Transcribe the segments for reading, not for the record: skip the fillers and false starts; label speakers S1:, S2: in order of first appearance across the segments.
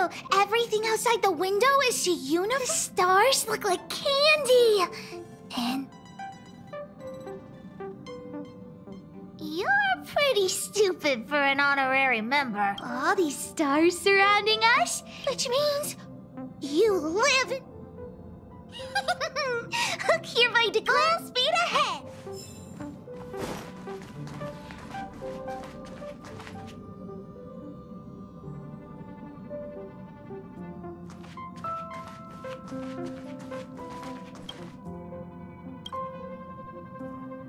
S1: so everything outside the window is to uniform? The stars look like candy! And... You're pretty stupid for an honorary member. All these stars surrounding us, which means you live in... Hereby declare speed ahead!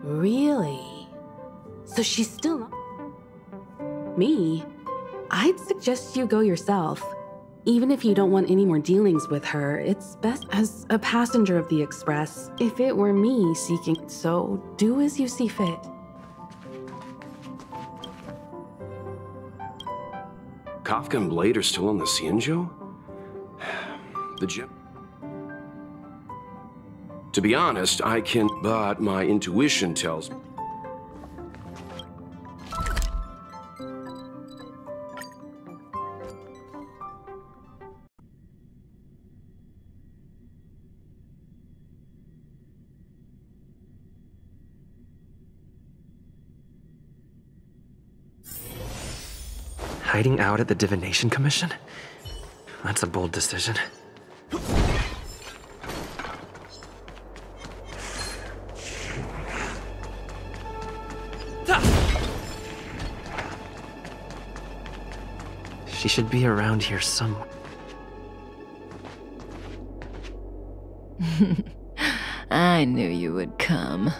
S2: Really? So she's still not... Me? I'd suggest you go yourself. Even if you don't want any more dealings with her, it's best as a passenger of the Express. If it were me seeking, so do as you see fit.
S3: Kafka and Blade are still on the Cienjo? The gem... To be honest, I can... But my intuition tells me...
S4: Hiding out at the Divination Commission? That's a bold decision. She should be around here somewhere.
S5: I knew you would come.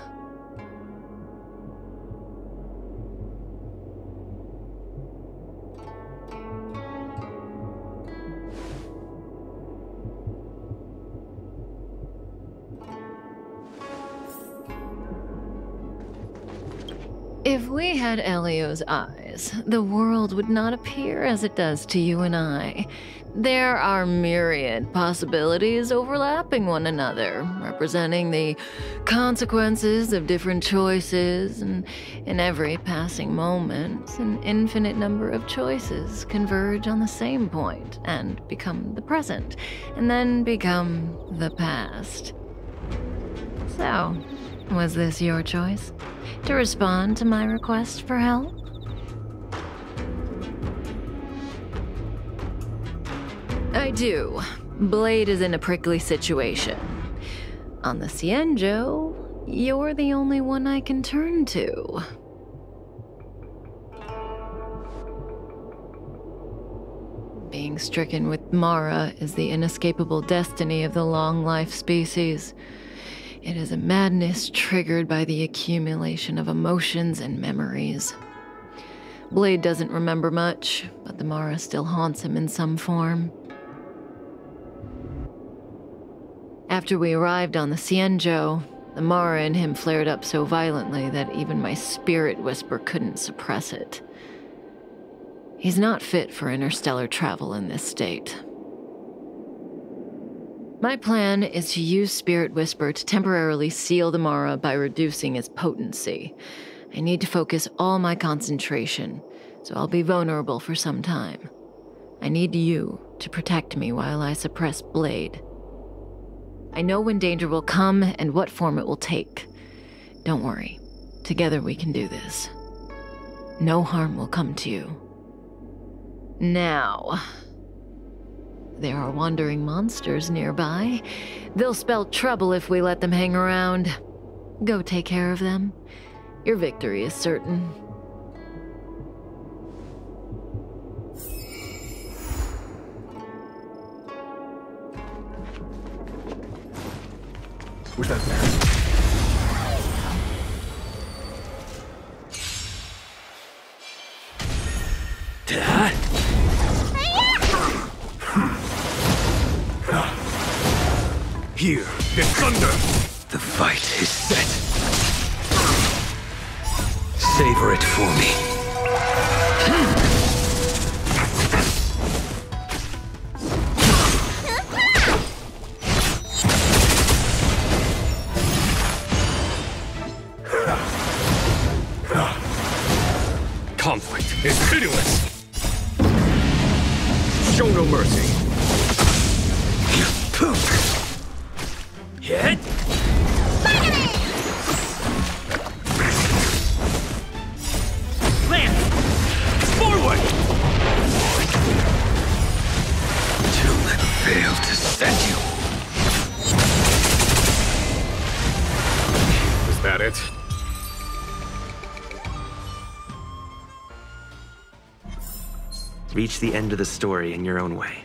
S5: If we had Elio's eyes, the world would not appear as it does to you and I. There are myriad possibilities overlapping one another, representing the consequences of different choices, and in every passing moment, an infinite number of choices converge on the same point and become the present, and then become the past. So, was this your choice? To respond to my request for help? I do. Blade is in a prickly situation. On the Cienjo, you're the only one I can turn to. Being stricken with Mara is the inescapable destiny of the long-life species. It is a madness triggered by the accumulation of emotions and memories. Blade doesn't remember much, but the Mara still haunts him in some form. After we arrived on the Cienjo, the Mara in him flared up so violently that even my spirit whisper couldn't suppress it. He's not fit for interstellar travel in this state. My plan is to use Spirit Whisper to temporarily seal the Mara by reducing its potency. I need to focus all my concentration, so I'll be vulnerable for some time. I need you to protect me while I suppress Blade. I know when danger will come and what form it will take. Don't worry. Together we can do this. No harm will come to you. Now... there are wandering monsters nearby. They'll spell trouble if we let them hang around. Go take care of them. Your victory is certain.
S6: Where's that there?
S7: Here, the thunder! The fight is set. Savor it for me. Conflict is pitiless! Show no mercy. mercy. Hit! Land! Forward! To let fail to send you. Is that it?
S4: Reach the end of the story in your own way.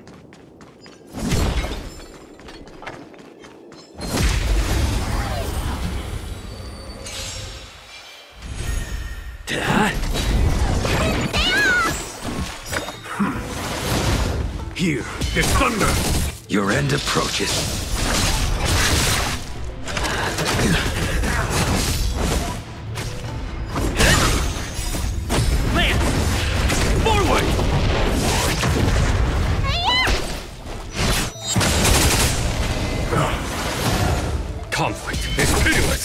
S7: Here, the thunder! Your end approaches. Lance! Forward! Conflict is pitiless!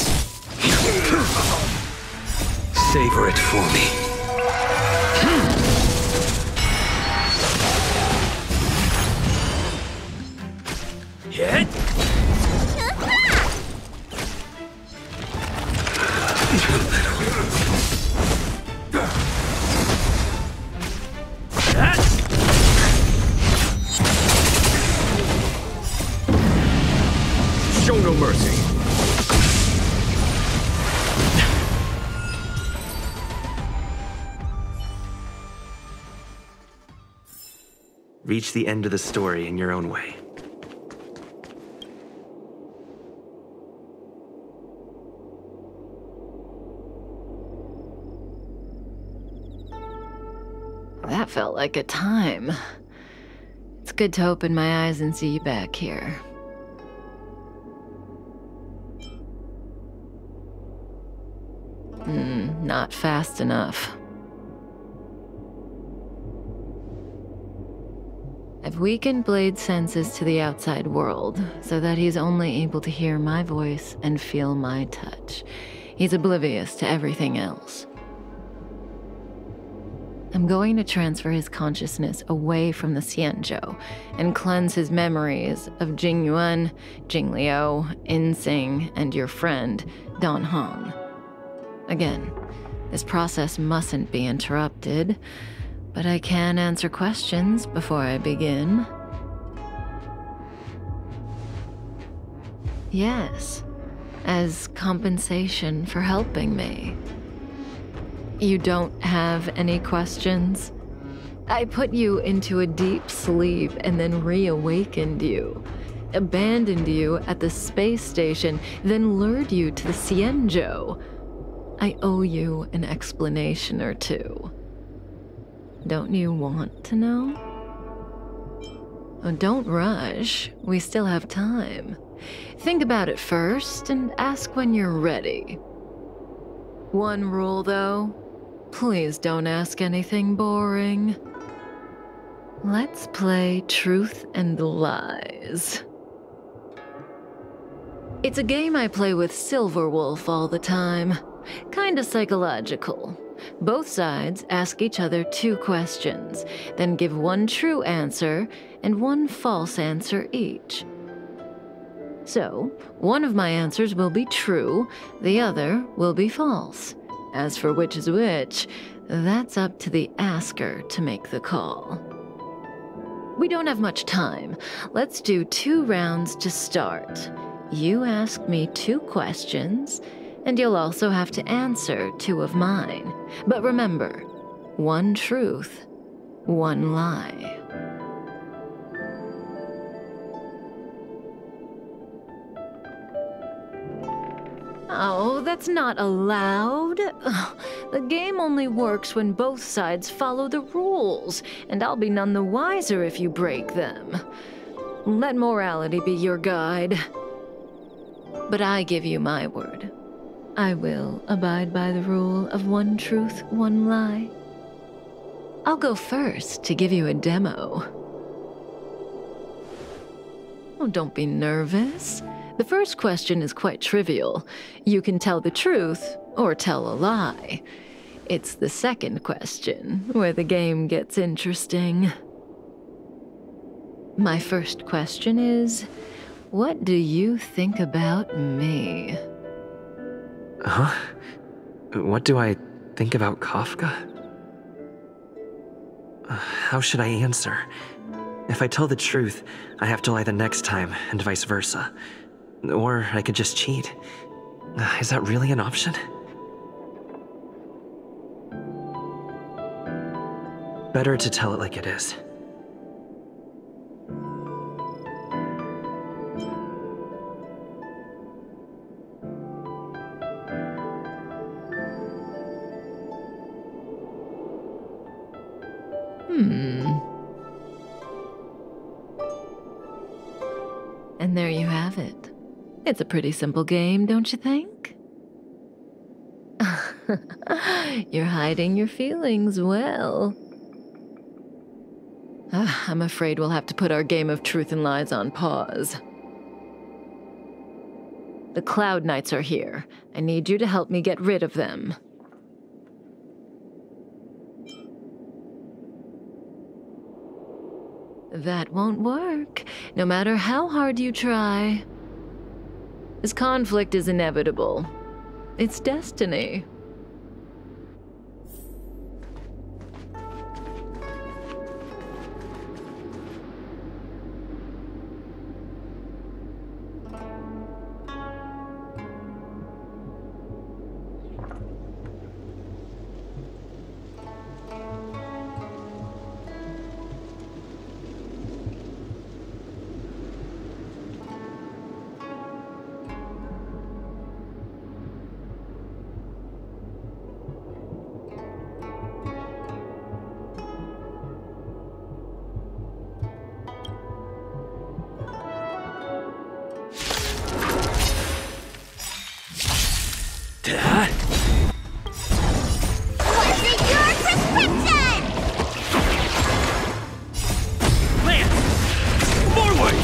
S7: Savor it for me. Hit! Show no mercy.
S4: Reach the end of the story in your own way.
S5: That felt like a time. It's good to open my eyes and see you back here. Not fast enough. I've weakened Blade's senses to the outside world, so that he's only able to hear my voice and feel my touch. He's oblivious to everything else. I'm going to transfer his consciousness away from the Xianzhou and cleanse his memories of Jingyuan, Jingliu, Insing, and your friend, Don Hong. Again, this process mustn't be interrupted, but I can answer questions before I begin. Yes, as compensation for helping me. You don't have any questions? I put you into a deep sleep and then reawakened you, abandoned you at the space station, then lured you to the Xianzhou. I owe you an explanation or two. Don't you want to know? Oh, don't rush. We still have time. Think about it first and ask when you're ready. One rule, though. Please don't ask anything boring. Let's play Truth and Lies. It's a game I play with Silverwolf all the time. Kinda psychological. Both sides ask each other 2 questions, then give one true answer and one false answer each. So, one of my answers will be true, the other will be false. As for which is which, that's up to the asker to make the call. We don't have much time. Let's do 2 rounds to start. You ask me 2 questions, and you'll also have to answer 2 of mine. But remember, 1 truth, 1 lie. Oh, that's not allowed. The game only works when both sides follow the rules, and I'll be none the wiser if you break them. Let morality be your guide. But I give you my word. I will abide by the rule of 1 truth, 1 lie. I'll go first to give you a demo. Oh, don't be nervous. The first question is quite trivial. You can tell the truth or tell a lie. It's the second question where the game gets interesting. My first question is, what do you think about me?
S4: Huh? What do I think about Kafka? How should I answer? If I tell the truth, I have to lie the next time, and vice versa. Or I could just cheat. Is that really an option? Better to tell it like it is.
S5: And there you have it. It's a pretty simple game, don't you think? You're hiding your feelings well. I'm afraid we'll have to put our game of truth and lies on pause. The Cloud Knights are here. I need you to help me get rid of them. That won't work, no matter how hard you try. This conflict is inevitable. It's destiny.
S1: What's in your prescription?
S7: Lance! Forward!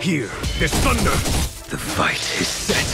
S7: Here, there's thunder! The fight is set!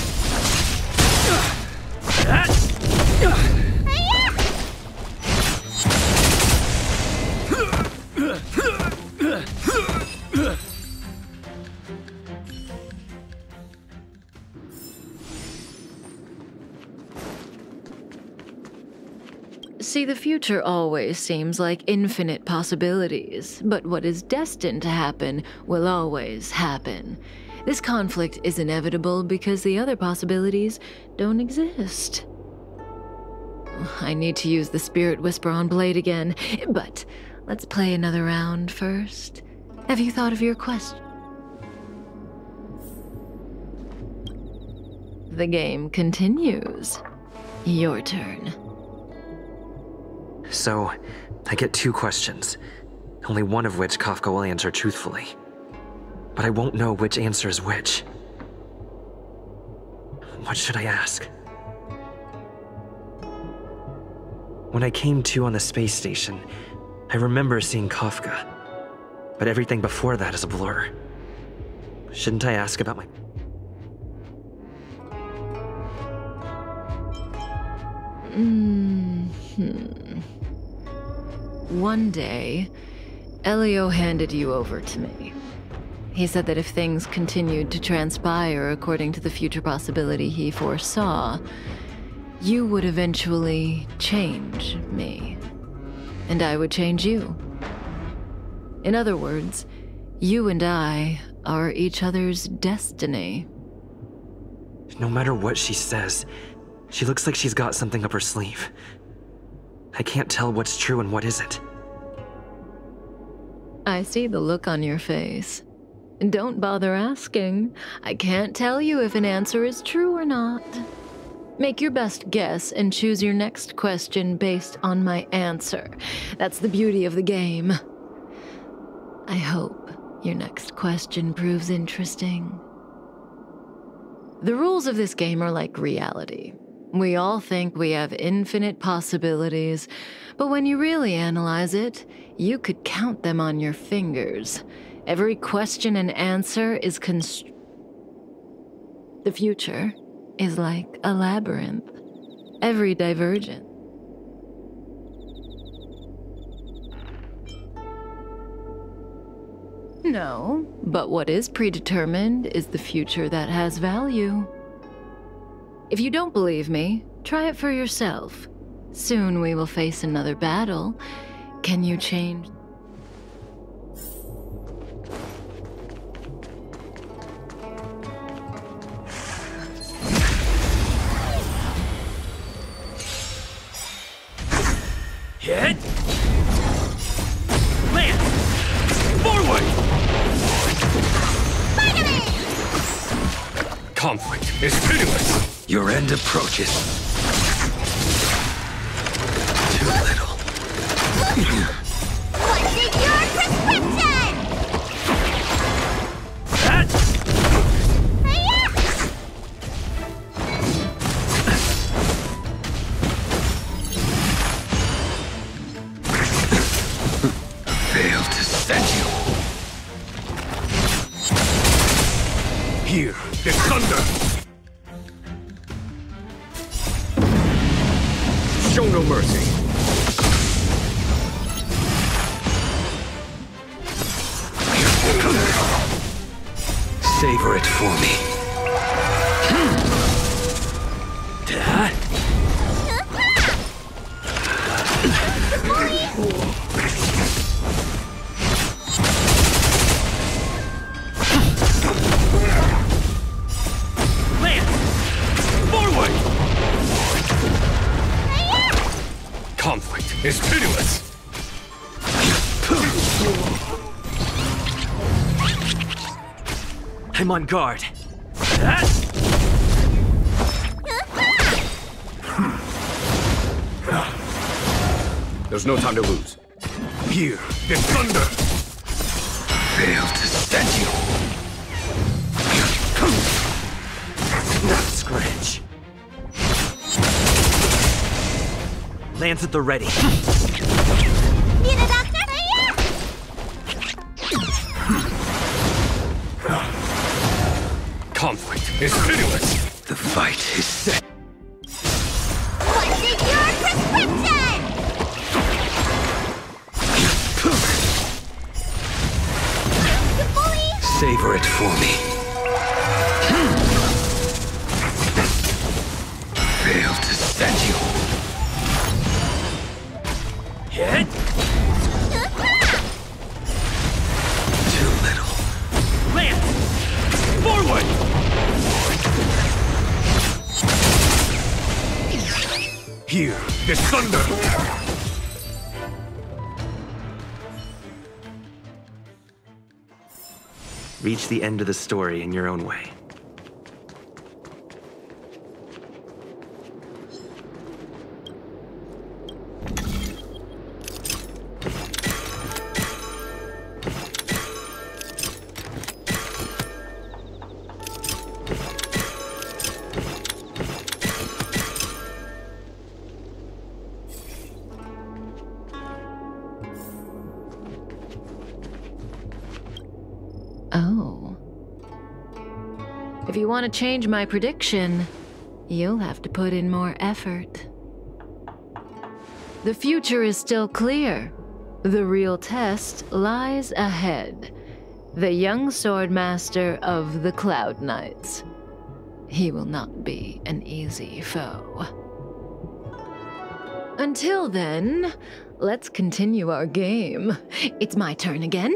S5: See, the future always seems like infinite possibilities, but what is destined to happen will always happen. This conflict is inevitable because the other possibilities don't exist. I need to use the Spirit Whisper on Blade again, but let's play another round first. Have you thought of your question? The game continues. Your turn.
S4: So, I get 2 questions, only one of which Kafka will answer truthfully. But I won't know which answer is which. What should I ask? When I came to on the space station, I remember seeing Kafka, but everything before that is a blur. Shouldn't I ask about my...
S5: One day, Elio handed you over to me. He said that if things continued to transpire according to the future possibility he foresaw, you would eventually change me, and I would change you. In other words, you and I are each other's destiny.
S4: No matter what she says, she looks like she's got something up her sleeve. I can't tell what's true and what isn't.
S5: I see the look on your face. Don't bother asking. I can't tell you if an answer is true or not. Make your best guess and choose your next question based on my answer. That's the beauty of the game. I hope your next question proves interesting. The rules of this game are like reality. We all think we have infinite possibilities, but when you really analyze it, you could count them on your fingers. Every question and answer is The future is like a labyrinth. Every divergence. No, but what is predetermined is the future that has value. If you don't believe me, try it for yourself. Soon we will face another battle. Can you change?
S7: Hit! Land! Forward! Conflict is pitiless! Your end approaches. Too little.
S1: What's in your prescription?
S7: That! Failed to set you. Here, the thunder! Show no mercy. Savor it for me. Dad? Land! Forward! Conflict is pitiless! I'm on guard. There's no time to lose. Here, the thunder! Failed to stand you. Not scratch. Lance at the ready.
S1: Need a doctor?
S7: Conflict is pitiless. The fight is set.
S1: What's in your prescription?
S7: Savor it for me. Failed to stand you. Hit. Too little. Land. Forward. Here, the thunder.
S4: Reach the end of the story in your own way.
S5: Oh. If you want to change my prediction, you'll have to put in more effort. The future is still clear. The real test lies ahead. The young swordmaster of the Cloud Knights. He will not be an easy foe. Until then, let's continue our game. It's my turn again.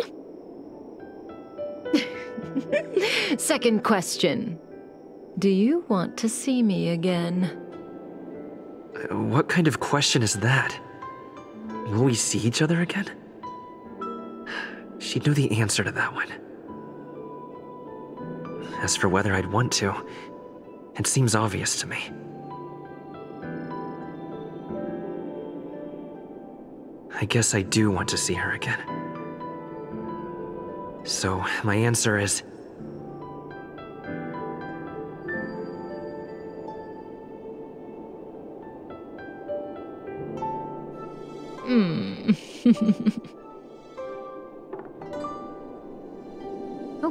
S5: Second question. Do you want to see me again?
S4: What kind of question is that? Will we see each other again? She'd know the answer to that one. As for whether I'd want to, it seems obvious to me. I guess I do want to see her again. So, my answer is...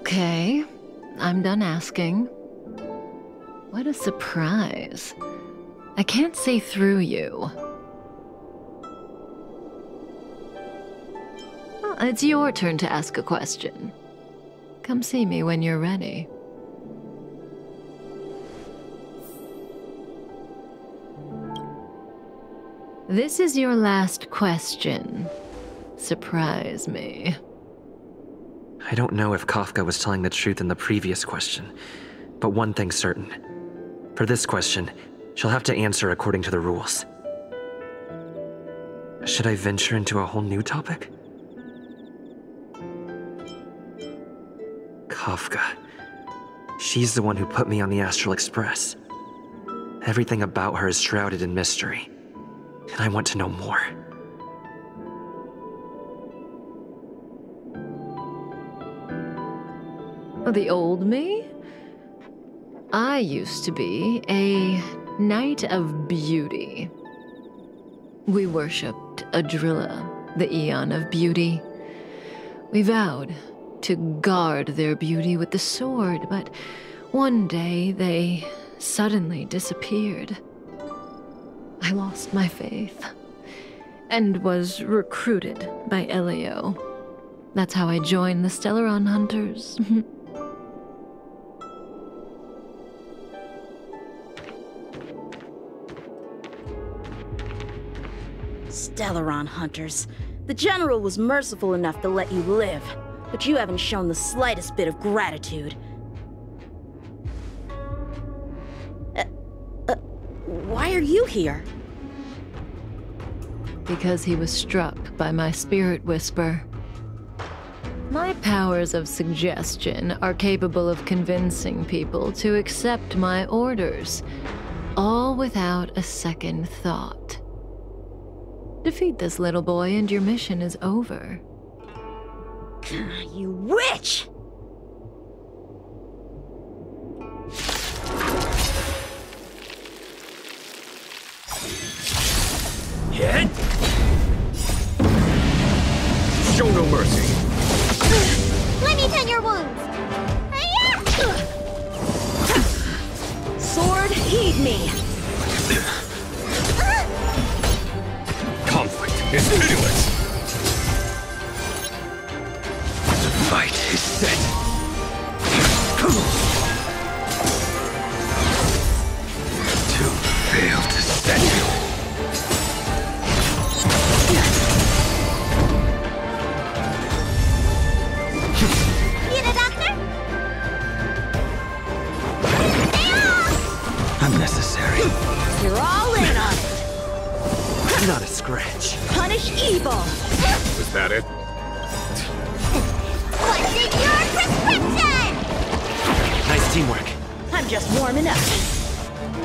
S5: Okay, I'm done asking. What a surprise. I can't see through you. Well, it's your turn to ask a question. Come see me when you're ready. This is your last question. Surprise me.
S4: I don't know if Kafka was telling the truth in the previous question, but one thing's certain. For this question, she'll have to answer according to the rules. Should I venture into a whole new topic? Kafka. She's the one who put me on the Astral Express. Everything about her is shrouded in mystery, and I want to know more.
S5: The old me? I used to be a knight of beauty. We worshipped Adrilla, the Eon of Beauty. We vowed to guard their beauty with the sword, but one day they suddenly disappeared. I lost my faith and was recruited by Elio. That's how I joined the Stellaron Hunters.
S6: Stellaron Hunters. The General was merciful enough to let you live, but you haven't shown the slightest bit of gratitude. Why are you here?
S5: Because he was struck by my spirit whisper. My powers of suggestion are capable of convincing people to accept my orders, all without a second thought. Defeat this little boy and your mission is over.
S6: You witch!
S7: Hit! Show no mercy.
S1: Let me tend your wounds.
S6: Sword, heed me!
S7: Conflict is pitiless. The fight is set. To fail to stand you.
S1: Need a doctor?
S7: Unnecessary.
S6: You're all in on it!
S4: Not a scratch.
S6: Punish evil!
S7: Was that it?
S1: What's in your prescription?
S4: Nice teamwork.
S6: I'm just warming up.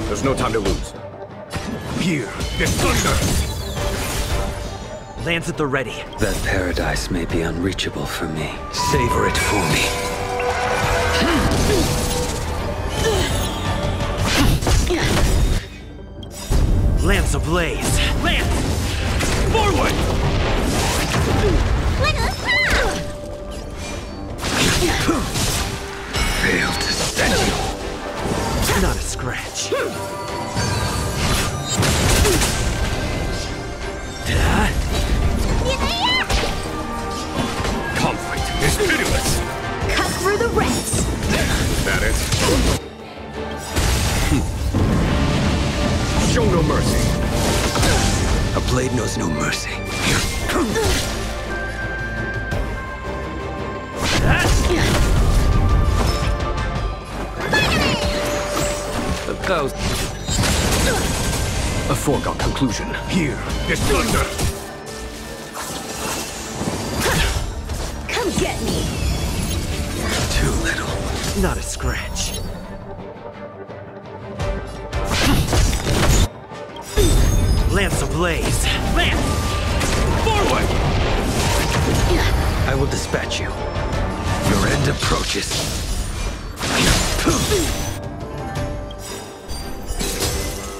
S7: There's no time to lose. Here, the thunder!
S4: Lands at the ready.
S8: That paradise may be unreachable for me. Savor it for me.
S4: Lance ablaze. Lance!
S7: Forward!
S8: Fail to stand you.
S4: Not a scratch.
S7: Conflict is pitiless.
S6: Cut through the ranks!
S7: Is that it? Show no mercy.
S8: A blade knows no mercy.
S7: A foregone conclusion. Here, the thunder!
S6: Come get me!
S8: Too little.
S4: Not a scratch. Lance ablaze. Lance!
S7: Forward!
S8: I will dispatch you. Your end approaches.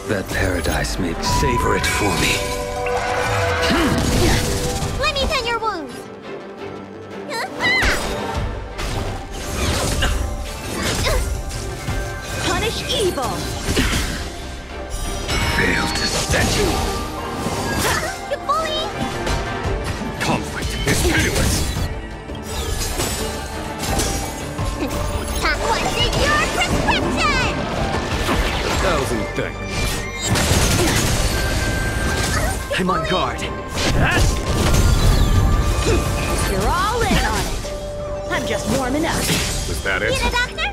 S8: That paradise may savor it for me.
S1: Let me tend your wounds.
S6: Punish evil!
S7: Fail to stand you!
S1: You bully!
S7: Conflict is pitiless!
S1: What's in your prescription?
S7: 1,000 thanks.
S4: I'm on guard.
S6: You're all in on it! I'm just warming up.
S7: Was that it?
S1: Need a doctor?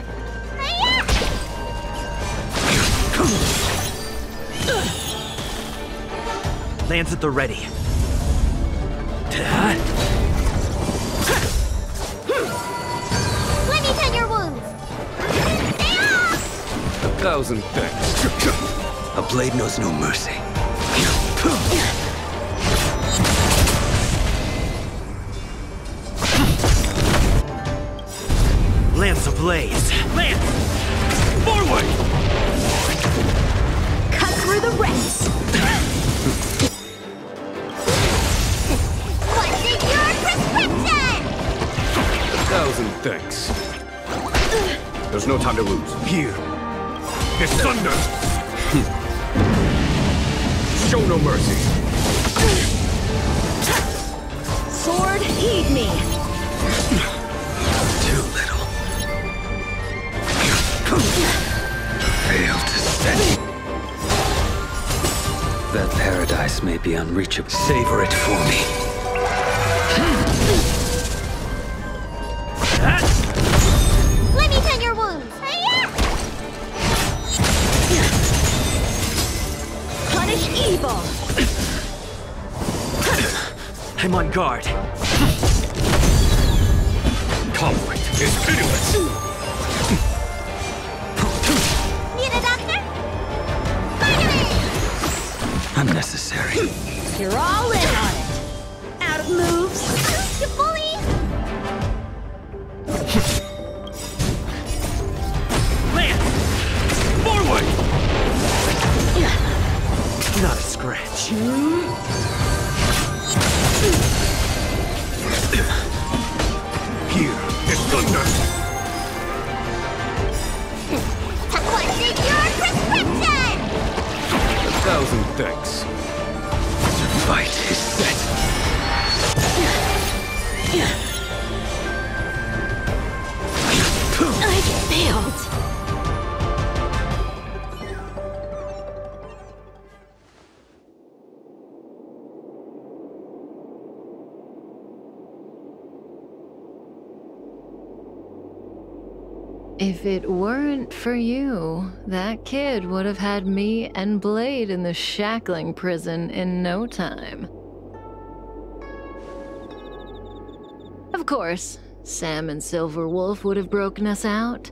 S4: Lands at the ready.
S1: Let me tend your wounds. Stay off!
S7: 1,000 thanks.
S8: A blade knows no mercy.
S4: Lance ablaze. Lance!
S7: Forward!
S6: Cut through the ranks!
S1: What's in your prescription?
S7: 1,000 thanks. There's no time to lose. Here. It's thunder! Show no mercy.
S6: Sword, heed me!
S8: Too little. Fail to stand. That paradise may be unreachable. Savor it for me.
S1: Let me tend your wounds.
S6: Punish evil!
S4: I'm on guard.
S7: Conflict is pitiless!
S1: Need a doctor?
S8: Unnecessary.
S6: You're all in on it! Out of moves!
S1: You bully!
S4: Lance!
S7: Forward!
S4: Not a scratch.
S7: Here is thunder!
S1: What's in your prescription?
S7: 1,000 thanks.
S8: The fight is set.
S6: I failed!
S5: If it weren't for you, that kid would have had me and Blade in the shackling prison in no time. Of course, Sam and Silverwolf would have broken us out,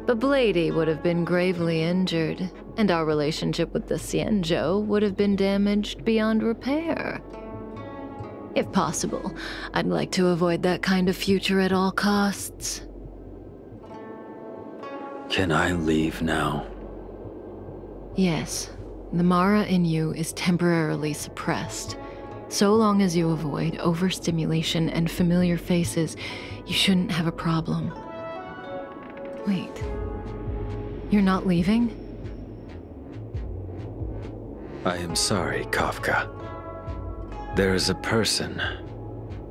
S5: but Bladey would have been gravely injured, and our relationship with the Xianzhou would have been damaged beyond repair. If possible, I'd like to avoid that kind of future at all costs.
S8: Can I leave now?
S5: Yes, the Mara in you is temporarily suppressed. So long as you avoid overstimulation and familiar faces, you shouldn't have a problem. Wait, you're not leaving?
S8: I am sorry, Kafka. There is a person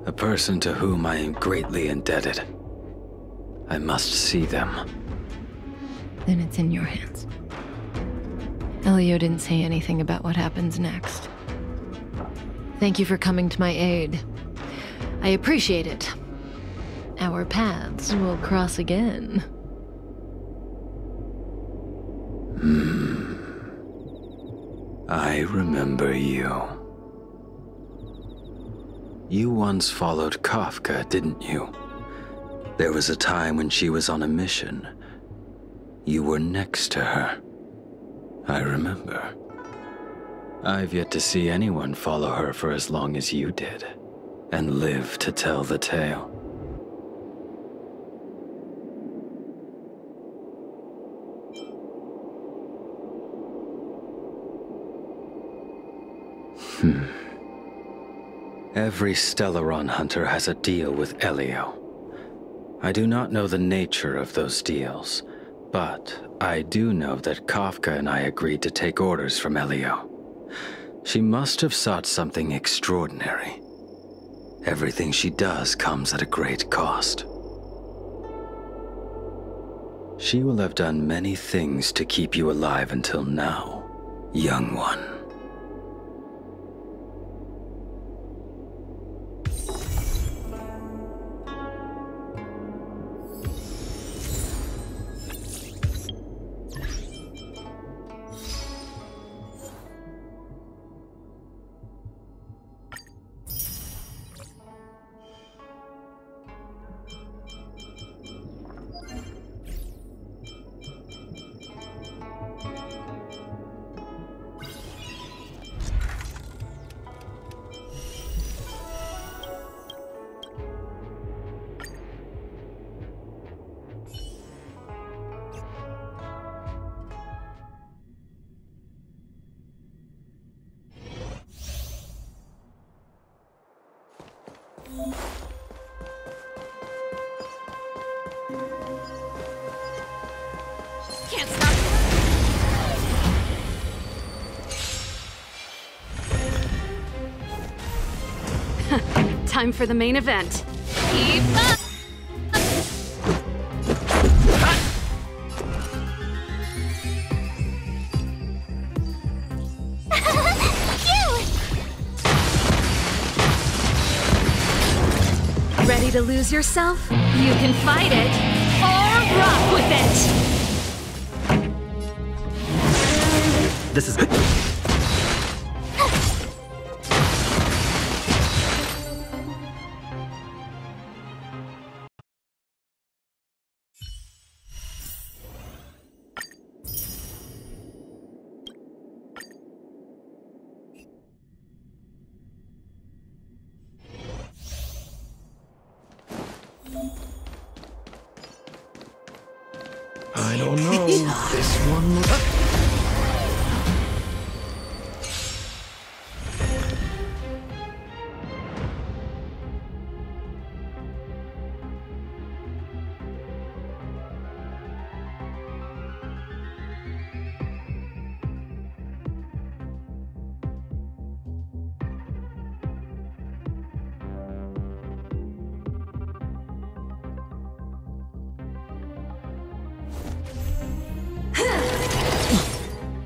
S8: to whom I am greatly indebted. I must see them.
S5: Then it's in your hands. Elio didn't say anything about what happens next. Thank you for coming to my aid. I appreciate it. Our paths will cross again.
S8: I remember you. You once followed Kafka, didn't you? There was a time when she was on a mission. You were next to her. I remember. I've yet to see anyone follow her for as long as you did, and live to tell the tale. Every Stellaron hunter has a deal with Elio. I do not know the nature of those deals, But I do know that Kafka and I agreed to take orders from Elio. She must have sought something extraordinary. Everything she does comes at a great cost. She will have done many things to keep you alive until now, young one.
S1: Can't stop.
S2: Time for the main event.
S1: Keep up.
S2: Ready to lose yourself? You can fight it or rock with it!
S4: This is...
S7: I don't know. This one looks...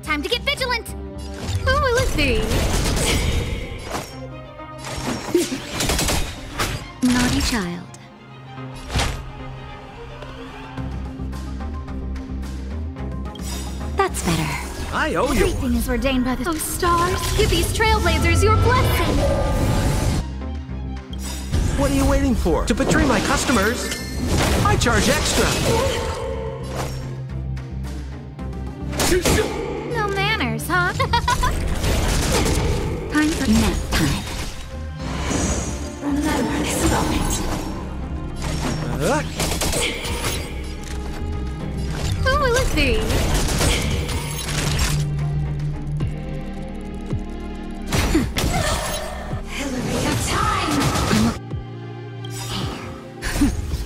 S1: Time to get vigilant.
S2: Who will it be?
S1: Naughty child. That's better.
S7: I owe you
S1: Everything is ordained by the stars. Give these trailblazers your blessing.
S7: What are you waiting for? To betray my customers? I charge extra.
S1: No manners, huh? Time for nap time. Remember this moment.
S2: Who will it be?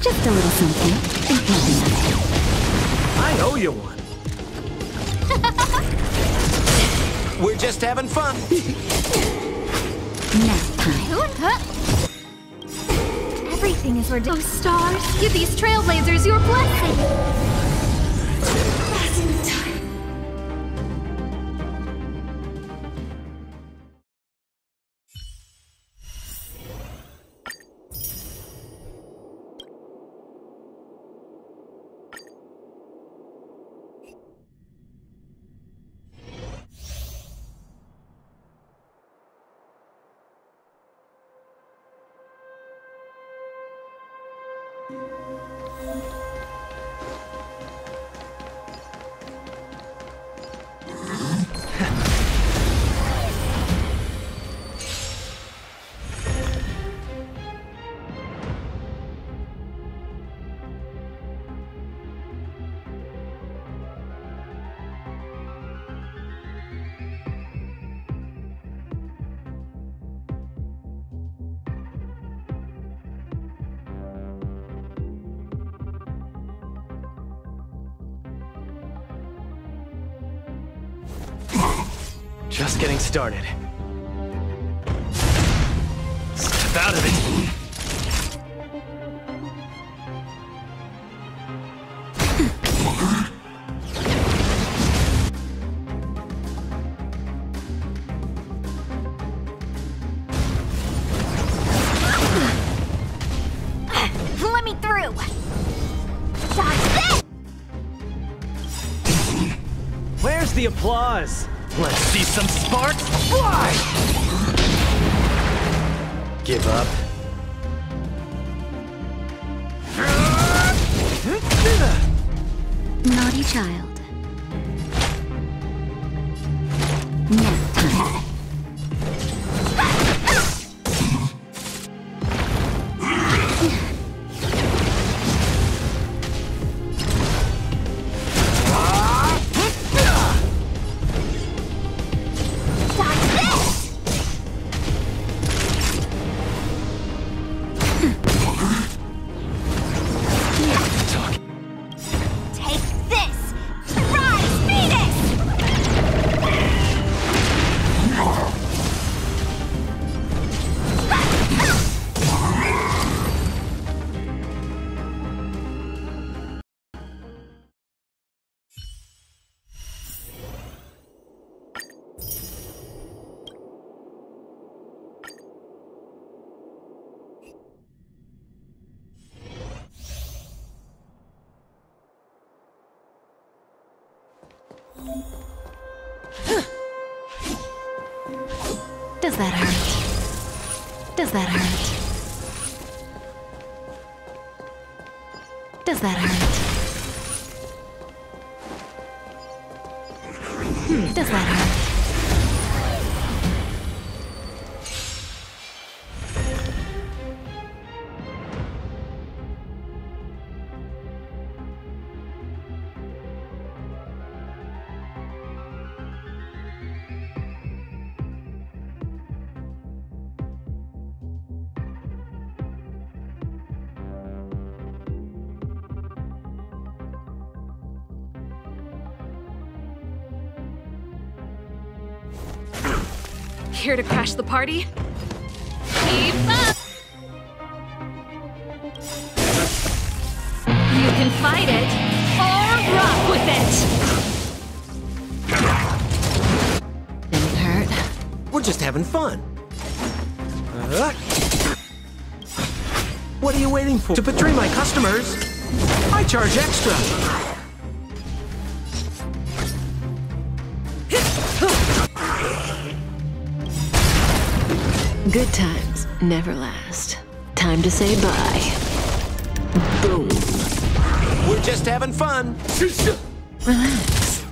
S1: Just a little something. Think nothing of it.
S7: I owe you one. We're just having fun.
S1: Nap time. Everything is ordained. Oh, stars, give these trailblazers your blessing. Passing the time.
S9: Just getting started. Step out of it!
S1: Let me through! Dodge this!
S9: Where's the applause? Let's see some sparks fly! Give up.
S1: Naughty child. Nap time. Does that hurt? Does that hurt? Does that hurt? Does that hurt?
S10: Here to crash the party?
S1: Keep up!
S10: You can fight it, or rock with it!
S1: Didn't hurt.
S11: We're just having fun. What are you waiting for? To betray my customers, I charge extra.
S5: Good times never last. Time to say bye. Boom.
S11: We're just having fun.
S5: Relax.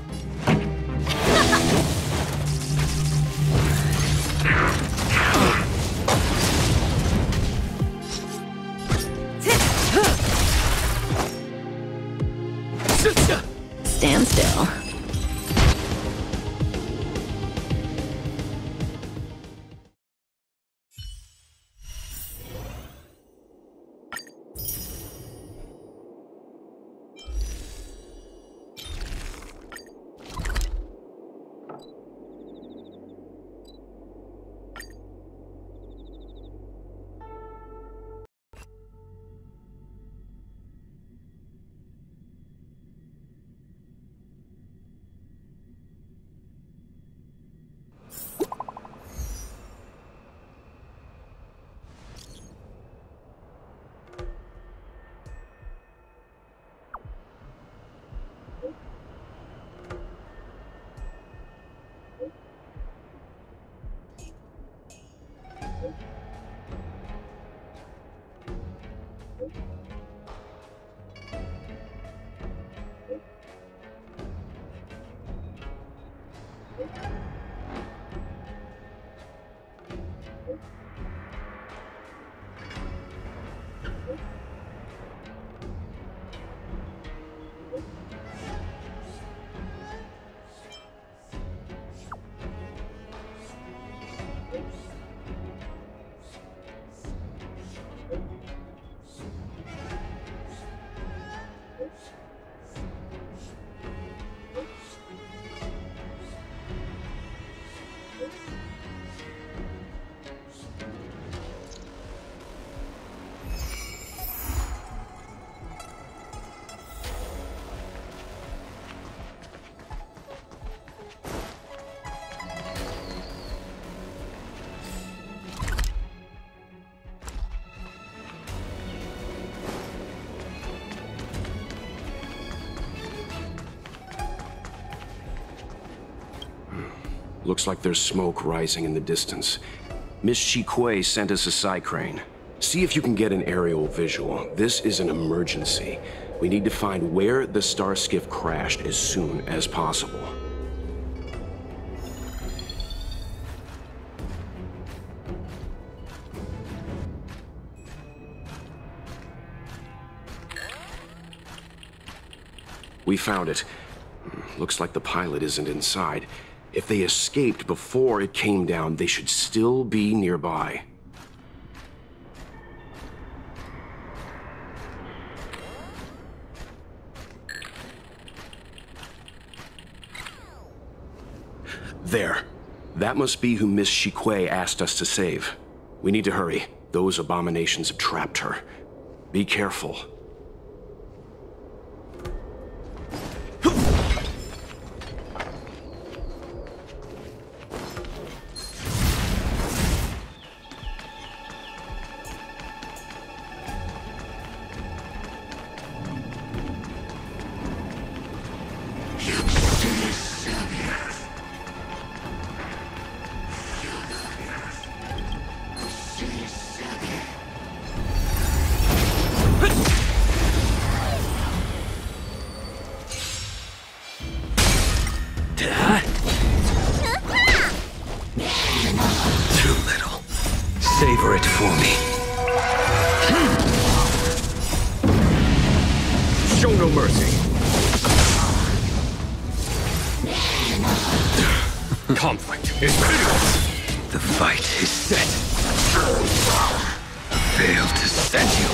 S5: Stand still.
S3: Looks like there's smoke rising in the distance. Miss Shikue sent us a side crane. See if you can get an aerial visual. This is an emergency. We need to find where the star skiff crashed as soon as possible. We found it. Looks like the pilot isn't inside. If they escaped before it came down, they should still be nearby. There. That must be who Miss Shikue asked us to save. We need to hurry. Those abominations have trapped her. Be careful.
S8: Savor it for me.
S7: Show no mercy. Conflict is pitiless.
S8: The fight is set. Fail to stand you.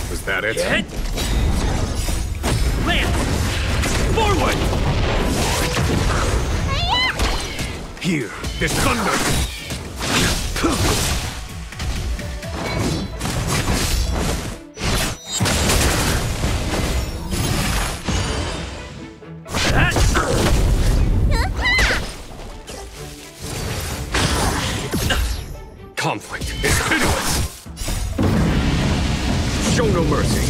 S7: Was that it?
S9: Get. Lance! Forward!
S7: Here, there's thunder! Conflict is pitiless! Show no mercy!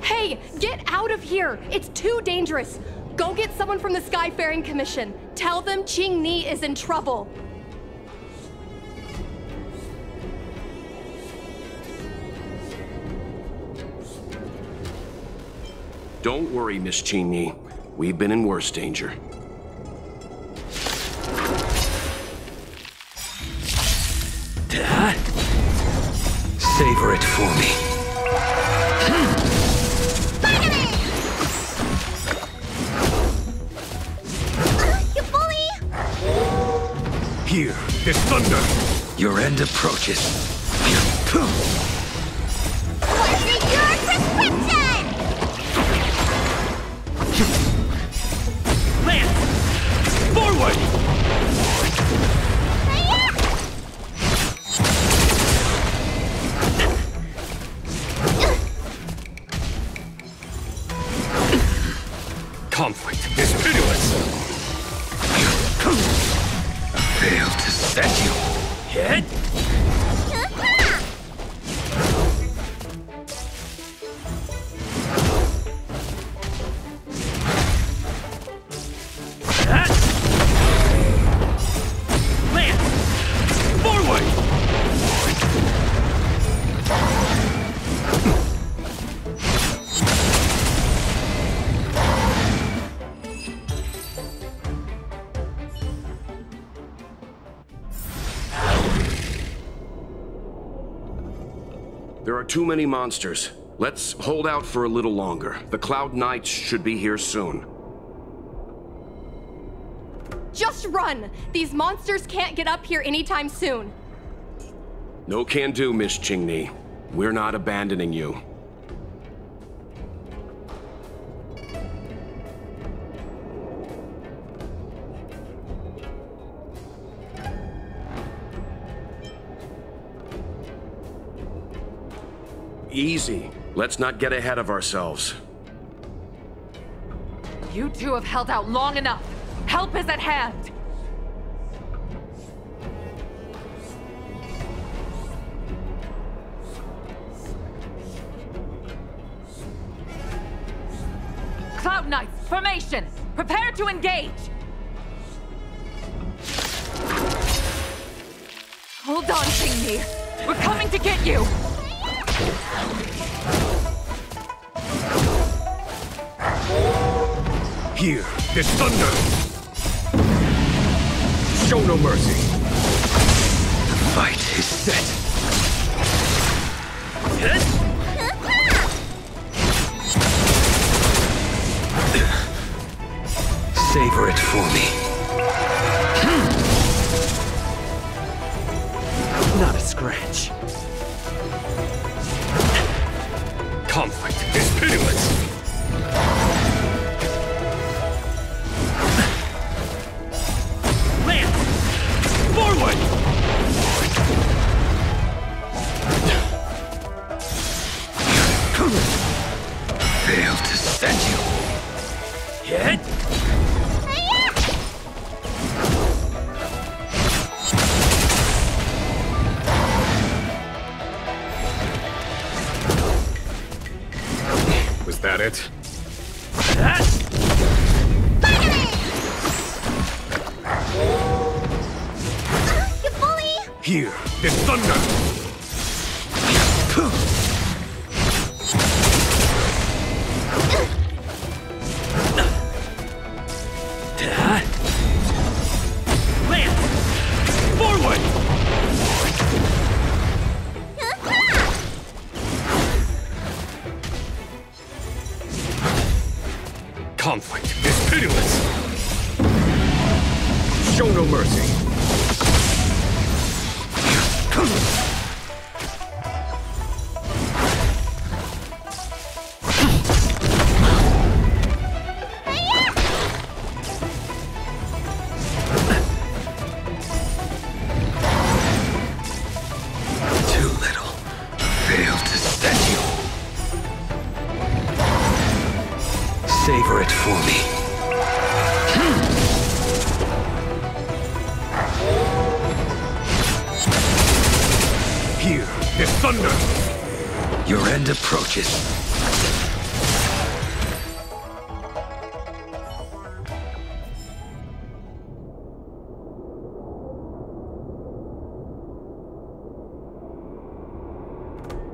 S12: Hey, get out of here! It's too dangerous! Go get someone from the Skyfaring Commission. Tell them Qing Ni is in trouble.
S3: Don't worry, Miss Qing. We've been in worse danger.
S8: Savor it for me.
S1: You bully!
S7: Here, there's thunder!
S8: Your end approaches.
S1: What's your prescription?
S9: Lance! Forward!
S7: Conflict is pitiless!
S8: Fail to set you.
S9: Hit! Lance! Forward!
S3: too many monsters. Let's hold out for a little longer. The Cloud Knights should be here soon.
S12: Just run! These monsters can't get up here anytime soon.
S3: No can do, Miss Qingni. We're not abandoning you. Easy. Let's not get ahead of ourselves.
S13: You two have held out long enough. Help is at hand. Cloud Knights, formation! Prepare to engage! Hold on, Qingni. We're coming to get you!
S7: Here, this thunder! Show no mercy!
S8: The fight is set. Savor it for me.
S9: Not a scratch.
S7: Conflict is pitiless!
S9: Lance! Forward!
S8: Failed to send you.
S9: Hit!
S7: Was that it?
S1: You bully!
S7: Here, this thunder!
S9: Lance! Forward!
S7: Conflict is pitiless! Show no mercy!
S8: Too little. Failed to send you. Savor it for me.
S7: Here, this thunder!
S8: Your end approaches.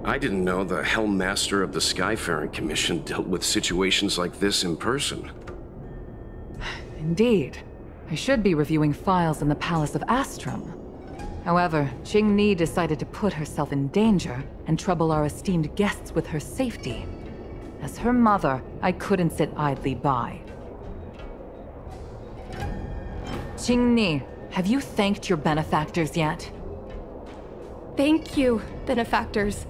S3: I didn't know the Helm Master of the Skyfaring Commission dealt with situations like this in person.
S13: Indeed. I should be reviewing files in the Palace of Astrum. However, Qingni decided to put herself in danger and trouble our esteemed guests with her safety. As her mother, I couldn't sit idly by. Qingni, have you thanked your benefactors yet?
S12: Thank you, benefactors.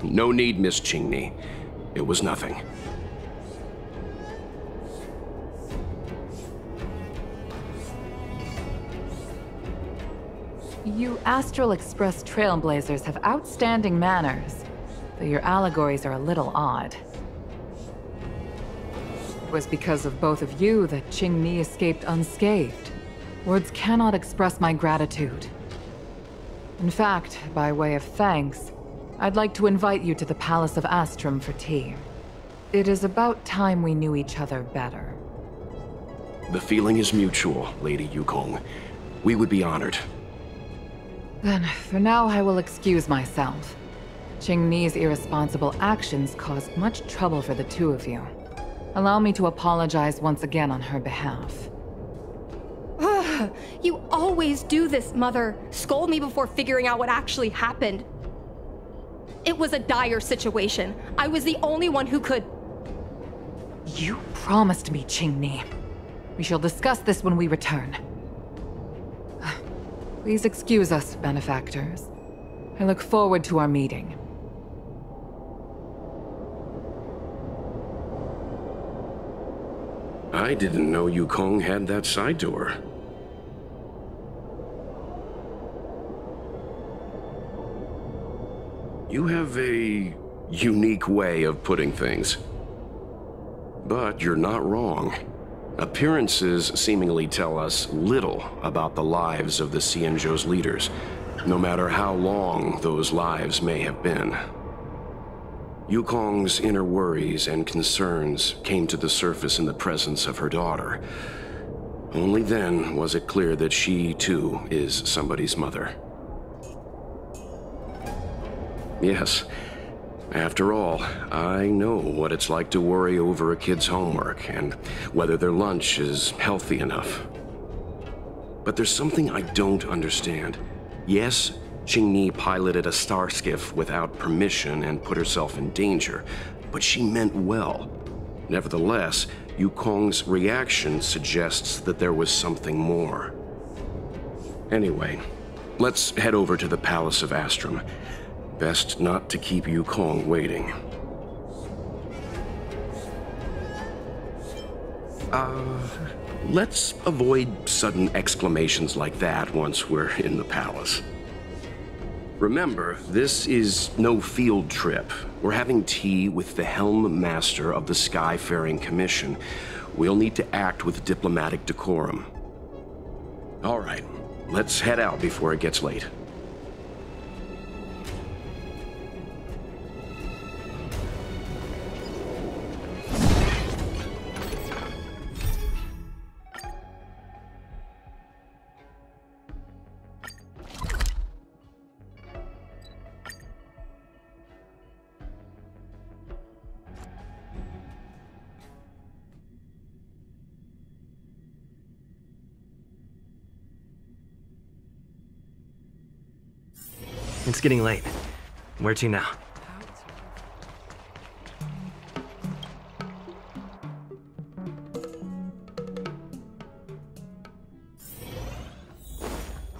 S3: No need, Miss Qingni. It was nothing.
S13: You Astral Express Trailblazers have outstanding manners, though your allegories are a little odd. It was because of both of you that Qingni escaped unscathed. Words cannot express my gratitude. In fact, by way of thanks, I'd like to invite you to the Palace of Astrum for tea. It is about time we knew each other better.
S3: The feeling is mutual, Lady Yukong. We would be honored.
S13: Then, for now, I will excuse myself. Qingni's irresponsible actions caused much trouble for the two of you. Allow me to apologize once again on her behalf.
S12: You always do this, Mother. Scold me before figuring out what actually happened. It was a dire situation. I was the only one who could...
S13: You promised me, Qingni. We shall discuss this when we return. Please excuse us, benefactors. I look forward to our meeting.
S3: I didn't know Yukong had that side to her. You have a unique way of putting things. But you're not wrong. Appearances seemingly tell us little about the lives of the Xianzhou's leaders, no matter how long those lives may have been. Yukong's inner worries and concerns came to the surface in the presence of her daughter. Only then was it clear that she, too, is somebody's mother. Yes, after all, I know what it's like to worry over a kid's homework and whether their lunch is healthy enough. But there's something I don't understand. Yes, Qingni piloted a star skiff without permission and put herself in danger, but she meant well. Nevertheless, Yukong's reaction suggests that there was something more. Anyway, let's head over to the Palace of Astrum. Best not to keep Yukong waiting. Let's avoid sudden exclamations like that once we're in the palace. Remember, this is no field trip. We're having tea with the Helm Master of the Skyfaring Commission. We'll need to act with diplomatic decorum. All right, let's head out before it gets late.
S4: It's getting late. Where to now?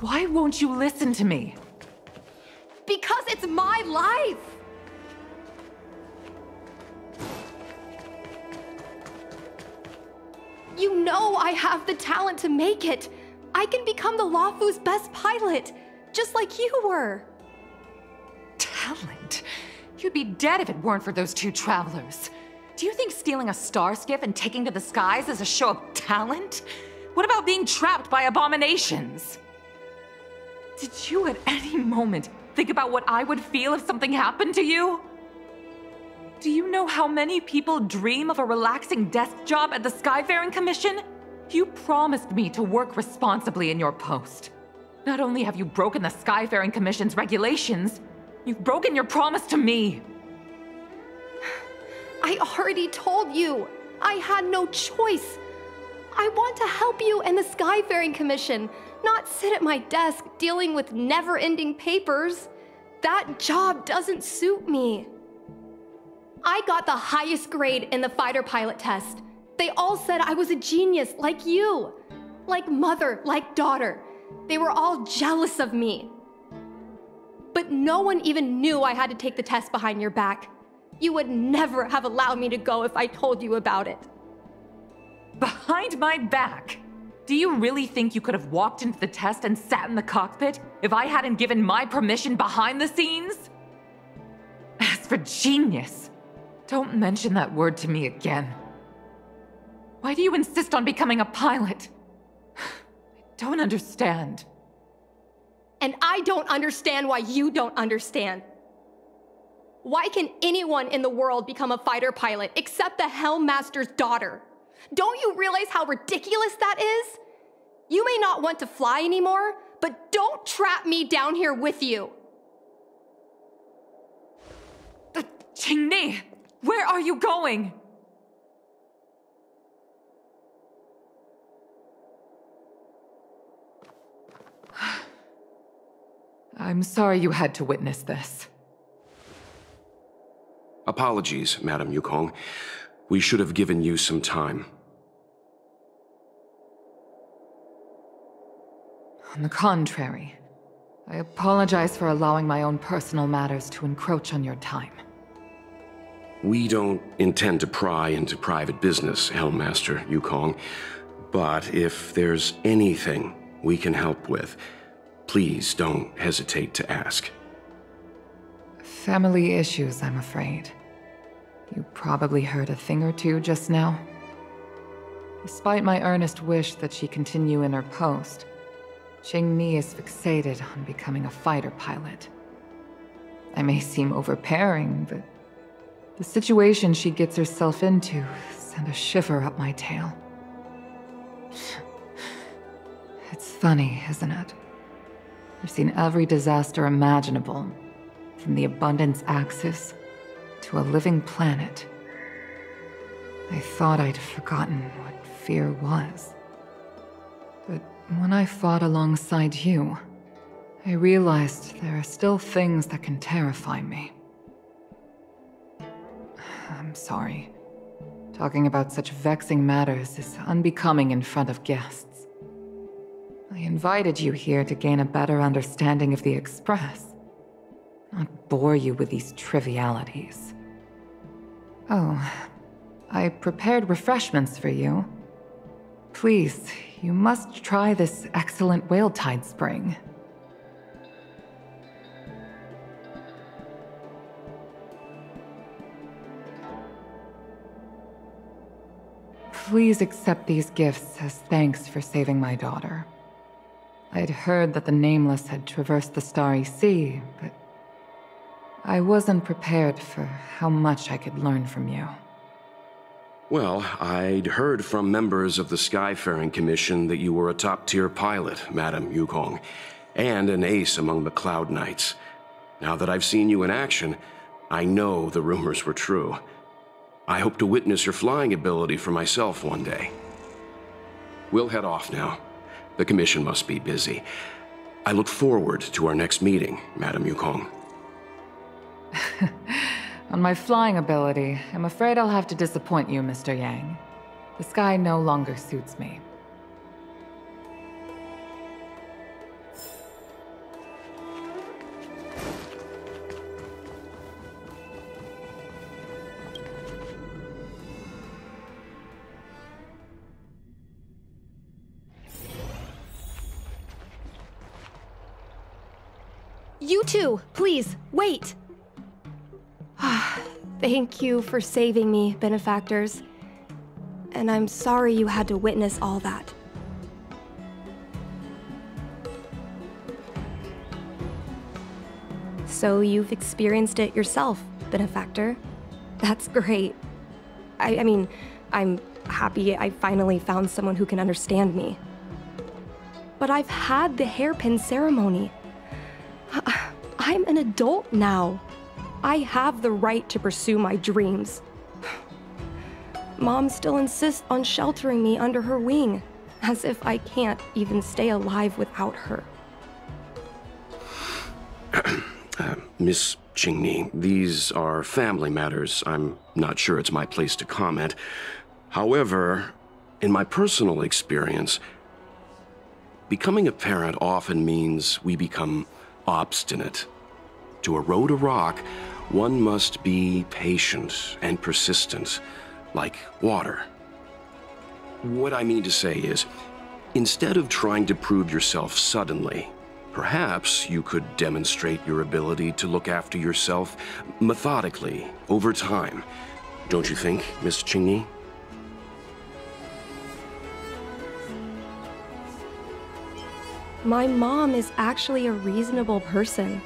S13: Why won't you listen to me?
S12: Because it's my life! You know I have the talent to make it. I can become the Luofu's best pilot, just like you were.
S13: Talent? You'd be dead if it weren't for those two travelers. Do you think stealing a star skiff and taking to the skies is a show of talent? What about being trapped by abominations? Did you at any moment think about what I would feel if something happened to you? Do you know how many people dream of a relaxing desk job at the Skyfaring Commission? You promised me to work responsibly in your post. Not only have you broken the Skyfaring Commission's regulations, you've broken your promise to me.
S12: I already told you. I had no choice. I want to help you and the Skyfaring Commission, not sit at my desk dealing with never-ending papers. That job doesn't suit me. I got the highest grade in the fighter pilot test. They all said I was a genius, like you. Like mother, like daughter. They were all jealous of me. But no one even knew I had to take the test behind your back. You would never have allowed me to go if I told you about it.
S13: Behind my back? Do you really think you could have walked into the test and sat in the cockpit if I hadn't given my permission behind the scenes? As for genius, don't mention that word to me again. Why do you insist on becoming a pilot? I don't understand.
S12: And I don't understand why you don't understand. Why can anyone in the world become a fighter pilot except the Helm Master's daughter? Don't you realize how ridiculous that is? You may not want to fly anymore, but don't trap me down here with you.
S13: Qingni, where are you going? I'm sorry you had to witness this.
S3: Apologies, Madam Yukong. We should have given you some time.
S13: On the contrary, I apologize for allowing my own personal matters to encroach on your time.
S3: We don't intend to pry into private business, Helmmaster Yukong. But if there's anything we can help with, please don't hesitate to ask.
S13: Family issues, I'm afraid. You probably heard a thing or two just now. Despite my earnest wish that she continue in her post, Qingni is fixated on becoming a fighter pilot. I may seem overbearing, but the situation she gets herself into sent a shiver up my tail. It's funny, isn't it? I've seen every disaster imaginable, from the abundance axis to a living planet. I thought I'd forgotten what fear was. But when I fought alongside you, I realized there are still things that can terrify me. I'm sorry. Talking about such vexing matters is unbecoming in front of guests. I invited you here to gain a better understanding of the Express, not bore you with these trivialities. Oh, I prepared refreshments for you. Please, you must try this excellent whale-tide spring. Please accept these gifts as thanks for saving my daughter. I'd heard that the Nameless had traversed the Starry Sea, but I wasn't prepared for how much I could learn from you.
S3: Well, I'd heard from members of the Skyfaring Commission that you were a top-tier pilot, Madam Yukong, and an ace among the Cloud Knights. Now that I've seen you in action, I know the rumors were true. I hope to witness your flying ability for myself one day. We'll head off now. The Commission must be busy. I look forward to our next meeting, Madam Yukong.
S13: On my flying ability, I'm afraid I'll have to disappoint you, Mr. Yang. The sky no longer suits me.
S12: You two, please, wait! Thank you for saving me, benefactors. And I'm sorry you had to witness all that. So you've experienced it yourself, benefactor. That's great. I mean, I'm happy I finally found someone who can understand me. But I've had the hairpin ceremony. I'm an adult now. I have the right to pursue my dreams. Mom still insists on sheltering me under her wing, as if I can't even stay alive without her.
S3: Miss Qingni, these are family matters. I'm not sure it's my place to comment. However, in my personal experience, becoming a parent often means we become obstinate. To erode a rock, one must be patient and persistent, like water. What I mean to say is, instead of trying to prove yourself suddenly, perhaps you could demonstrate your ability to look after yourself methodically, over time. Don't you think, Miss Qingni?
S12: My mom is actually a reasonable person,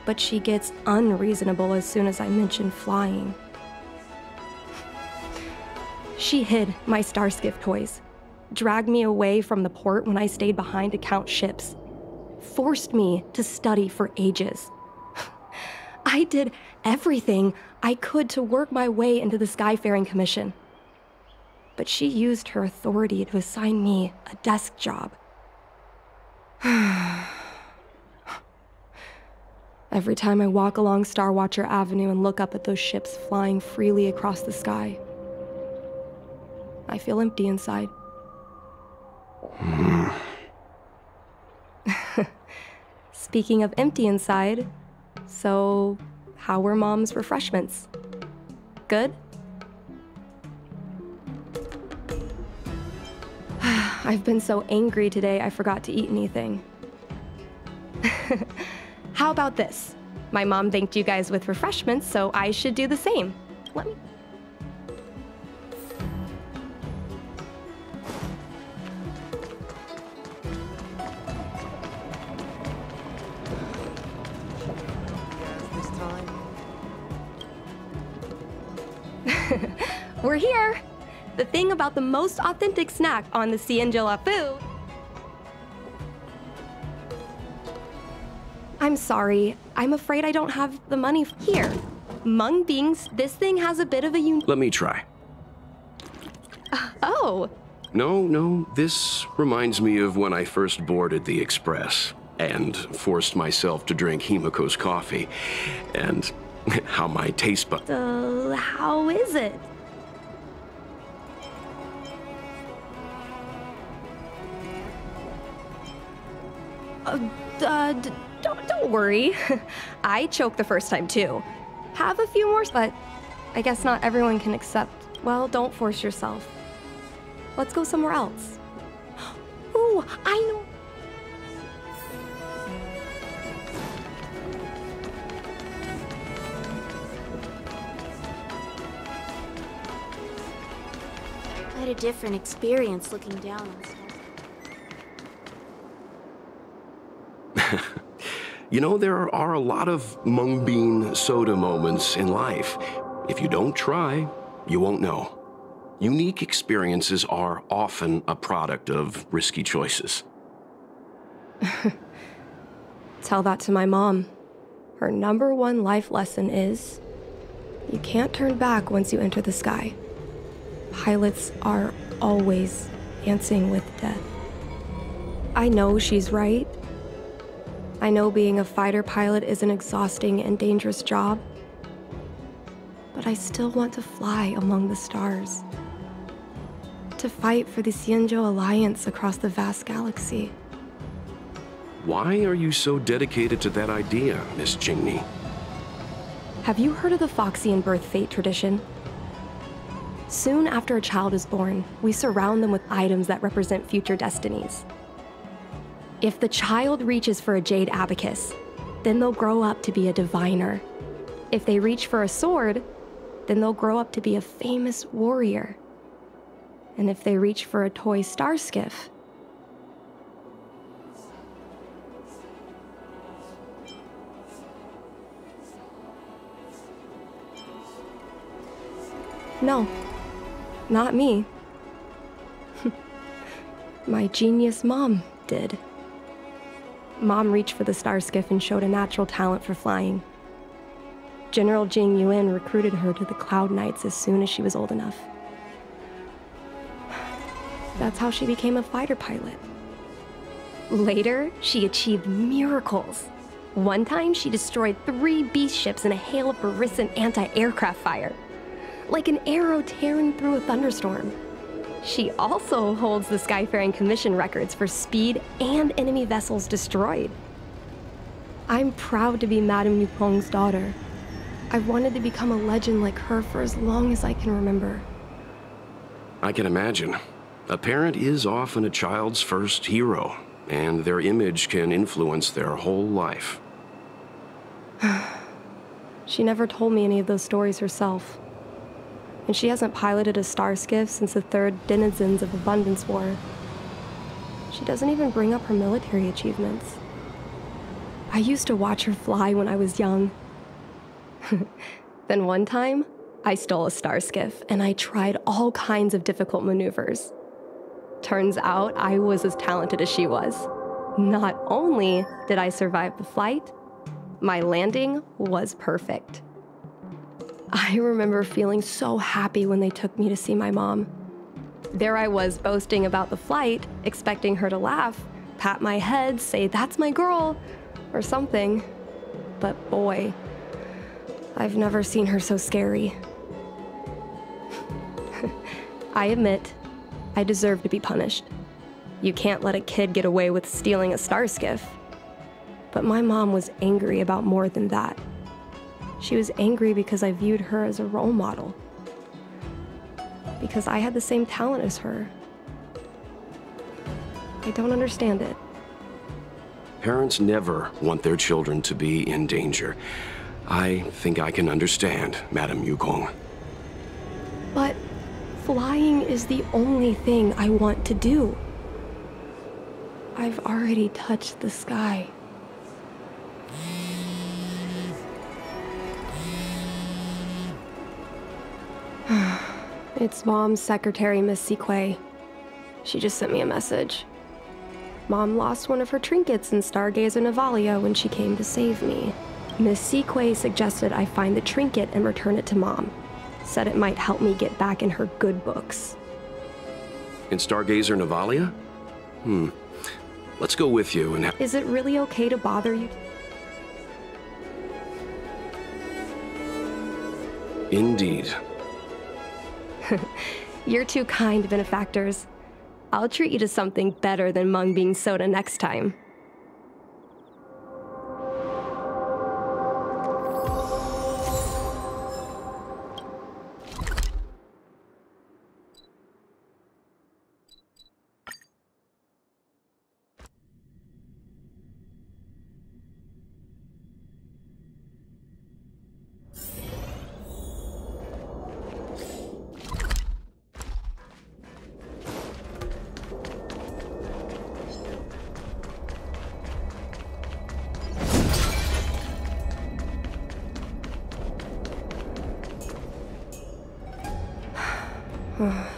S12: but she gets unreasonable as soon as I mention flying. She hid my Starskiff toys, dragged me away from the port when I stayed behind to count ships, forced me to study for ages. I did everything I could to work my way into the Skyfaring Commission. But she used her authority to assign me a desk job.
S14: Every time I walk along Star Watcher Avenue and look up at those ships flying freely across the sky, I feel empty inside. Speaking of empty inside, so how were Mom's refreshments? Good? I've been so angry today I forgot to eat anything. How about this? My mom thanked you guys with refreshments, so I should do the same. Let me... We're here! The thing about the most authentic snack on the Cienjolafu. I'm sorry. I'm afraid I don't have the money here. Mung Bing's, this thing has a bit of a
S3: Let me try.
S14: Oh.
S3: No, this reminds me of when I first boarded the Express and forced myself to drink Himiko's coffee, and how my taste buds...
S14: how is it? Don't worry. I choked the first time too. Have a few more, but I guess not everyone can accept. Well, don't force yourself. Let's go somewhere else. Ooh, I know.
S15: Quite a different experience looking down on stuff.
S3: You know, there are a lot of mung bean soda moments in life. If you don't try, you won't know. Unique experiences are often a product of risky choices.
S14: Tell that to my mom. Her #1 life lesson is, you can't turn back once you enter the sky. Pilots are always dancing with death. I know she's right. I know being a fighter pilot is an exhausting and dangerous job, but I still want to fly among the stars. To fight for the Xianzhou Alliance across the vast galaxy.
S3: Why are you so dedicated to that idea, Miss Jingni?
S14: Have you heard of the Foxian birth fate tradition? Soon after a child is born, we surround them with items that represent future destinies. If the child reaches for a jade abacus, then they'll grow up to be a diviner. If they reach for a sword, then they'll grow up to be a famous warrior. And if they reach for a toy star skiff, no, not me. My genius mom did. Mom reached for the star skiff and showed a natural talent for flying. General Jing Yuan recruited her to the Cloud Knights as soon as she was old enough. That's how she became a fighter pilot. Later, she achieved miracles. One time, she destroyed 3 beast ships in a hail of Barisan anti-aircraft fire, like an arrow tearing through a thunderstorm. She also holds the Skyfaring Commission records for speed and enemy vessels destroyed. I'm proud to be Madame Nupong's daughter. I've wanted to become a legend like her for as long as I can remember.
S3: I can imagine. A parent is often a child's first hero, and their image can influence their whole life.
S14: She never told me any of those stories herself. And she hasn't piloted a star skiff since the 3rd Denizens of Abundance War. She doesn't even bring up her military achievements. I used to watch her fly when I was young. Then one time, I stole a star skiff and I tried all kinds of difficult maneuvers. Turns out I was as talented as she was. Not only did I survive the flight, my landing was perfect. I remember feeling so happy when they took me to see my mom. There I was boasting about the flight, expecting her to laugh, pat my head, say, "That's my girl," or something. but boy, I've never seen her so scary. I admit, I deserve to be punished. You can't let a kid get away with stealing a star skiff. But my mom was angry about more than that. She was angry because I viewed her as a role model. Because I had the same talent as her. I don't understand it.
S3: Parents never want their children to be in danger. I think I can understand, Madam Yukong.
S14: But flying is the only thing I want to do. I've already touched the sky. It's Mom's secretary, Miss Sequay. She just sent me a message. Mom lost one of her trinkets in Stargazer Navalia when she came to save me. Miss Sequay suggested I find the trinket and return it to Mom. Said it might help me get back in her good books.
S3: In Stargazer Navalia? Let's go with you and
S14: Is it really okay to bother you?
S3: Indeed.
S14: You're too kind, benefactors. I'll treat you to something better than mung bean soda next time.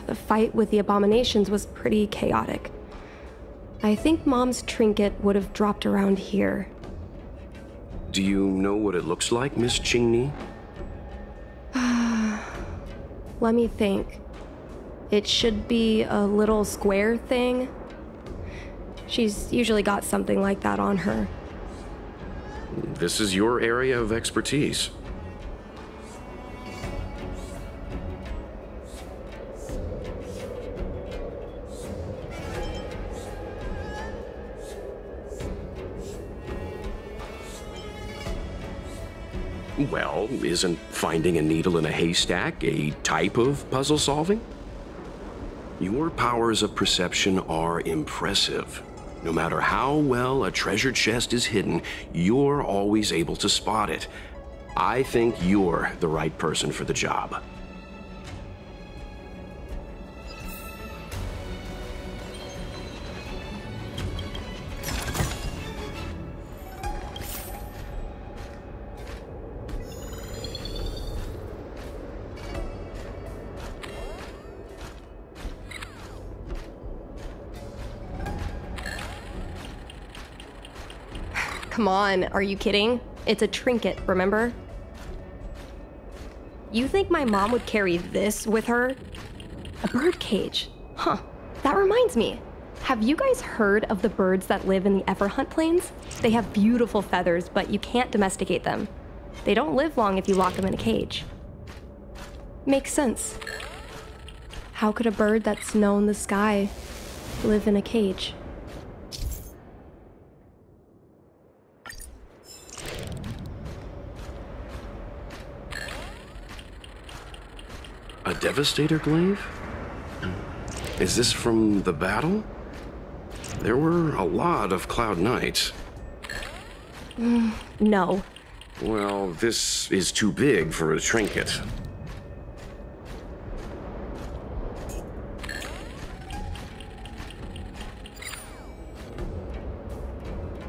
S14: The fight with the abominations was pretty chaotic. I think Mom's trinket would have dropped around here.
S3: Do you know what it looks like, Miss Qingni?
S14: Let me think. It should be a little square thing. She's usually got something like that on her.
S3: This is your area of expertise. Well, isn't finding a needle in a haystack a type of puzzle solving? Your powers of perception are impressive. No matter how well a treasure chest is hidden, you're always able to spot it. I think you're the right person for the job.
S14: Come on, are you kidding? It's a trinket, remember? You think my mom would carry this with her? A bird cage. Huh, that reminds me. Have you guys heard of the birds that live in the Everhunt Plains? They have beautiful feathers, but you can't domesticate them. They don't live long if you lock them in a cage. Makes sense. How could a bird that's known the sky live in a cage?
S3: A Devastator glaive? Is this from the battle? There were a lot of Cloud Knights.
S14: No.
S3: Well, this is too big for a trinket.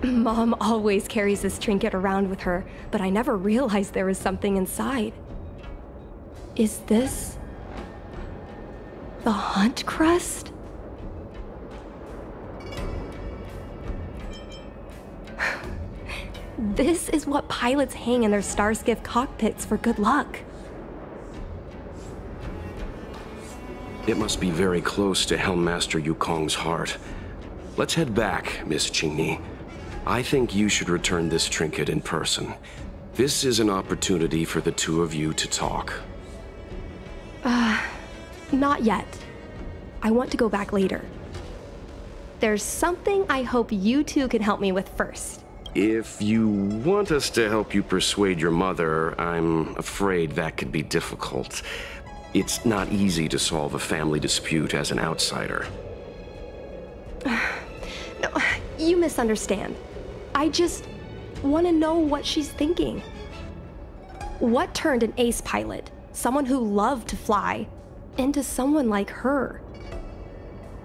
S14: Mom always carries this trinket around with her, but I never realized there was something inside. Is this the hunt crest? This is what pilots hang in their starskiff cockpits for good luck.
S3: It must be very close to Helmmaster Yukong's heart. Let's head back, Miss Qingni. I think you should return this trinket in person. This is an opportunity for the two of you to talk.
S14: Not yet. I want to go back later. There's something I hope you two can help me with first.
S3: If you want us to help you persuade your mother, I'm afraid that could be difficult. It's not easy to solve a family dispute as an outsider.
S14: No, you misunderstand. I just want to know what she's thinking. What turned an ace pilot, someone who loved to fly, into someone like her?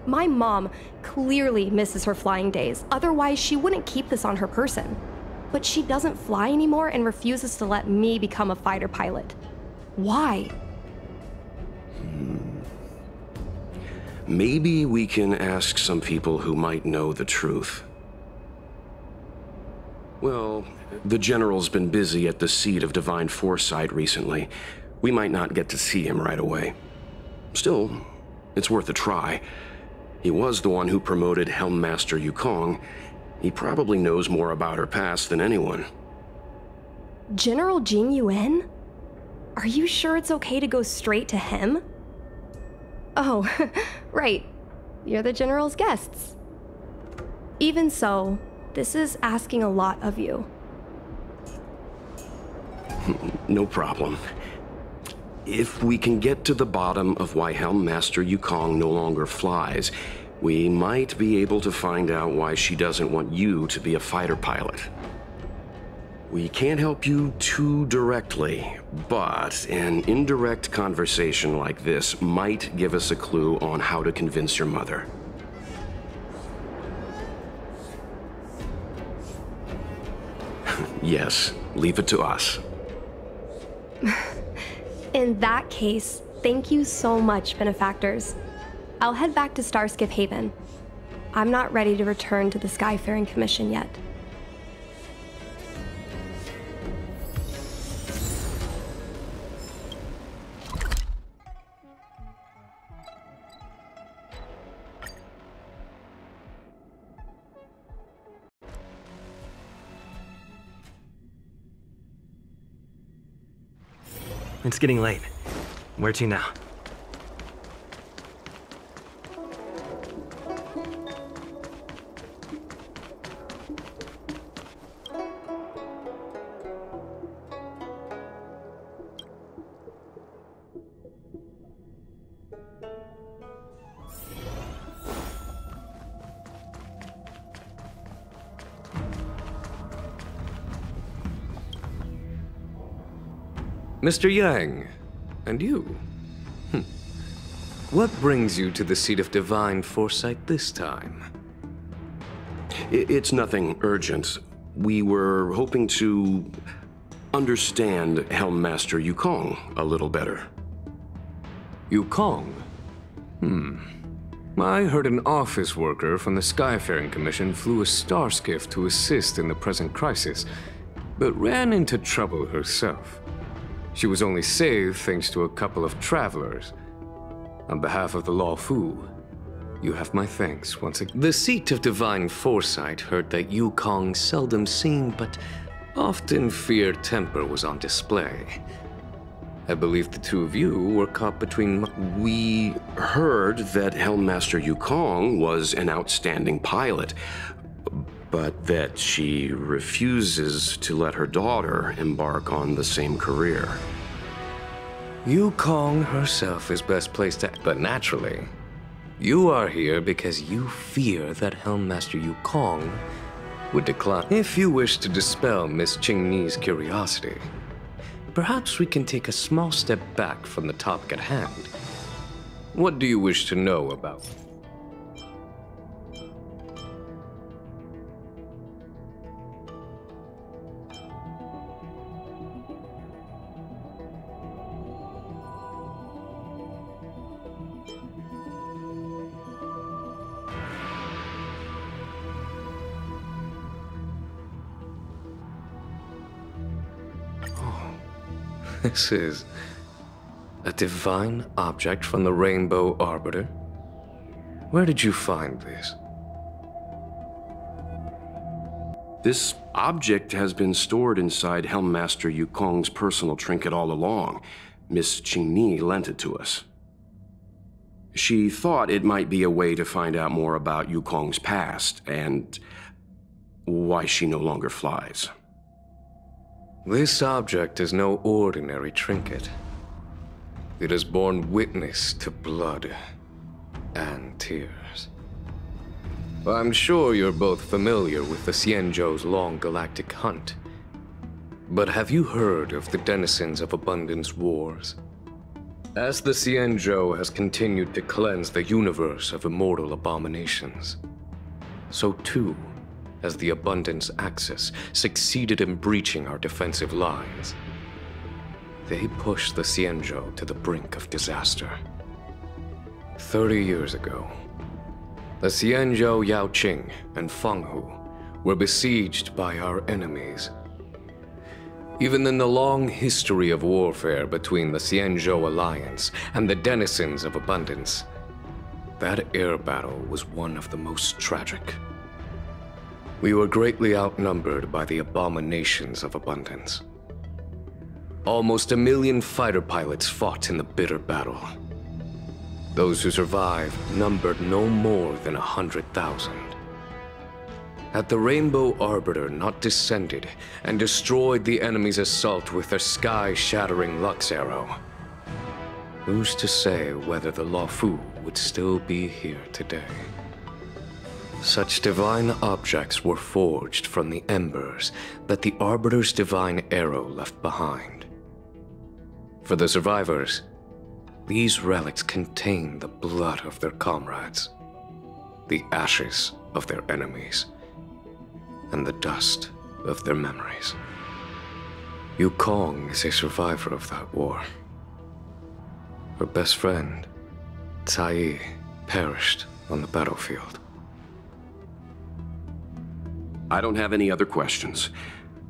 S14: My mom clearly misses her flying days, otherwise she wouldn't keep this on her person. But she doesn't fly anymore and refuses to let me become a fighter pilot. Why?
S3: Maybe we can ask some people who might know the truth. Well, the General's been busy at the seat of Divine Foresight recently. We might not get to see him right away. Still, it's worth a try. He was the one who promoted Helmmaster Yukong. He probably knows more about her past than anyone.
S14: General Jing Yuan? Are you sure it's okay to go straight to him? Oh, right. You're the General's guests. Even so, this is asking a lot of you.
S3: No problem. If we can get to the bottom of why Helmmaster Yukong no longer flies, we might be able to find out why she doesn't want you to be a fighter pilot. We can't help you too directly, but an indirect conversation like this might give us a clue on how to convince your mother. Yes, leave it to us.
S14: In that case, thank you so much, benefactors. I'll head back to Starskiff Haven. I'm not ready to return to the Skyfaring Commission yet.
S4: It's getting late. Where to now?
S7: Mr. Yang, and you? What brings you to the seat of Divine Foresight this time?
S3: It's nothing urgent. We were hoping to understand Helmmaster Yukong a little better.
S7: Yukong? I heard an office worker from the Skyfaring Commission flew a starskiff to assist in the present crisis, but ran into trouble herself. She was only saved thanks to a couple of travelers. On behalf of the Law Fu, you have my thanks once again. The seat of Divine Foresight heard that Yukong seldom seen but often feared temper was on display. I believe the two of you were caught between...
S3: We heard that Helmmaster Yukong was an outstanding pilot, but that she refuses to let her daughter embark on the same career.
S7: Yukong herself is best placed to... But naturally, you are here because you fear that Helmmaster Yukong would decline. If you wish to dispel Miss Qingni's curiosity, perhaps we can take a small step back from the topic at hand. What do you wish to know about? This is a divine object from the Rainbow Arbiter. Where did you find this?
S3: This object has been stored inside Helmmaster Yukong's personal trinket all along. Miss Qingni lent it to us. She thought it might be a way to find out more about Yukong's past and why she no longer flies.
S7: This object is no ordinary trinket. It has borne witness to blood and tears. I'm sure you're both familiar with the Xianzhou's long galactic hunt. But have you heard of the denizens of Abundance Wars? As the Xianzhou has continued to cleanse the universe of immortal abominations, so too has the Abundance Axis succeeded in breaching our defensive lines. They pushed the Xianzhou to the brink of disaster. 30 years ago, the Xianzhou Yaoqing and Fenghu were besieged by our enemies. Even in the long history of warfare between the Xianzhou Alliance and the denizens of Abundance, that air battle was one of the most tragic. We were greatly outnumbered by the abominations of Abundance. Almost 1 million fighter pilots fought in the bitter battle. Those who survived numbered no more than 100,000. Had the Rainbow Arbiter not descended and destroyed the enemy's assault with their sky-shattering Lux Arrow, who's to say whether the Luofu would still be here today? Such divine objects were forged from the embers that the Arbiter's divine arrow left behind. For the survivors, these relics contain the blood of their comrades, the ashes of their enemies, and the dust of their memories. Yukong is a survivor of that war. Her best friend, Cai, perished on the battlefield.
S3: I don't have any other questions.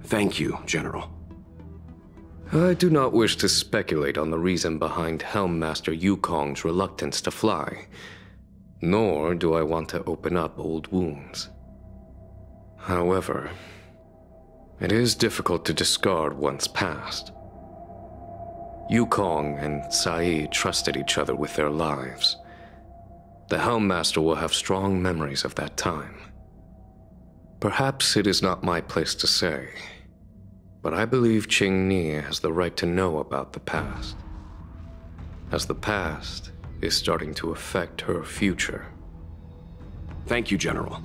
S3: Thank you, General.
S7: I do not wish to speculate on the reason behind Helmmaster Yukong's reluctance to fly, nor do I want to open up old wounds. However, it is difficult to discard one's past. Yukong and Cai trusted each other with their lives. The Helmmaster will have strong memories of that time. Perhaps it is not my place to say, but I believe Qingni has the right to know about the past, as the past is starting to affect her future.
S3: Thank you, General.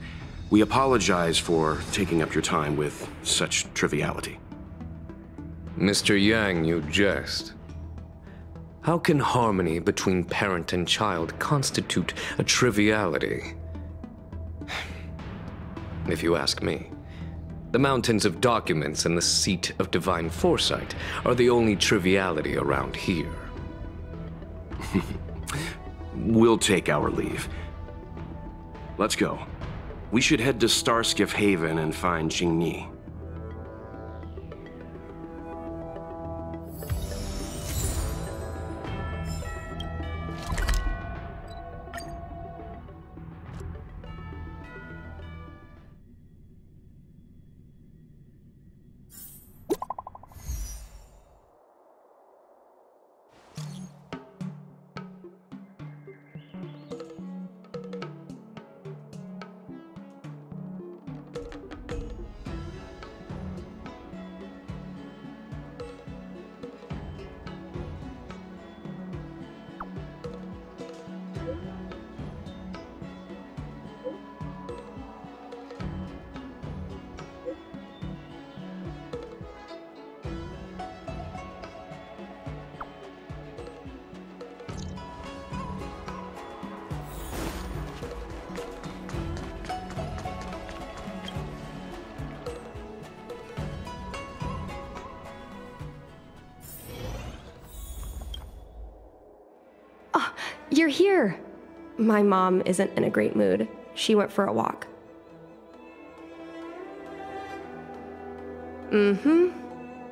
S3: We apologize for taking up your time with such triviality.
S7: Mr. Yang, you jest. How can harmony between parent and child constitute a triviality? If you ask me, the mountains of documents and the seat of divine foresight are the only triviality around here.
S3: We'll take our leave. Let's go. We should head to Starskiff Haven and find Qingni.
S12: You're here.
S14: My mom isn't in a great mood. She went for a walk.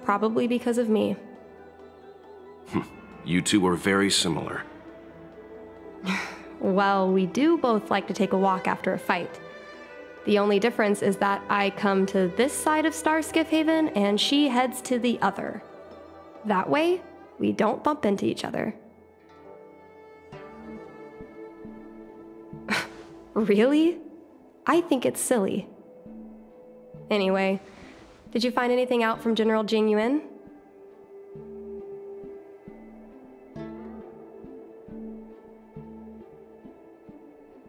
S14: Probably because of me.
S3: You two are very similar.
S14: Well, we do both like to take a walk after a fight. The only difference is that I come to this side of Starskiff Haven and she heads to the other. That way, we don't bump into each other. Really? I think it's silly. Anyway, did you find anything out from General Jing Yuan?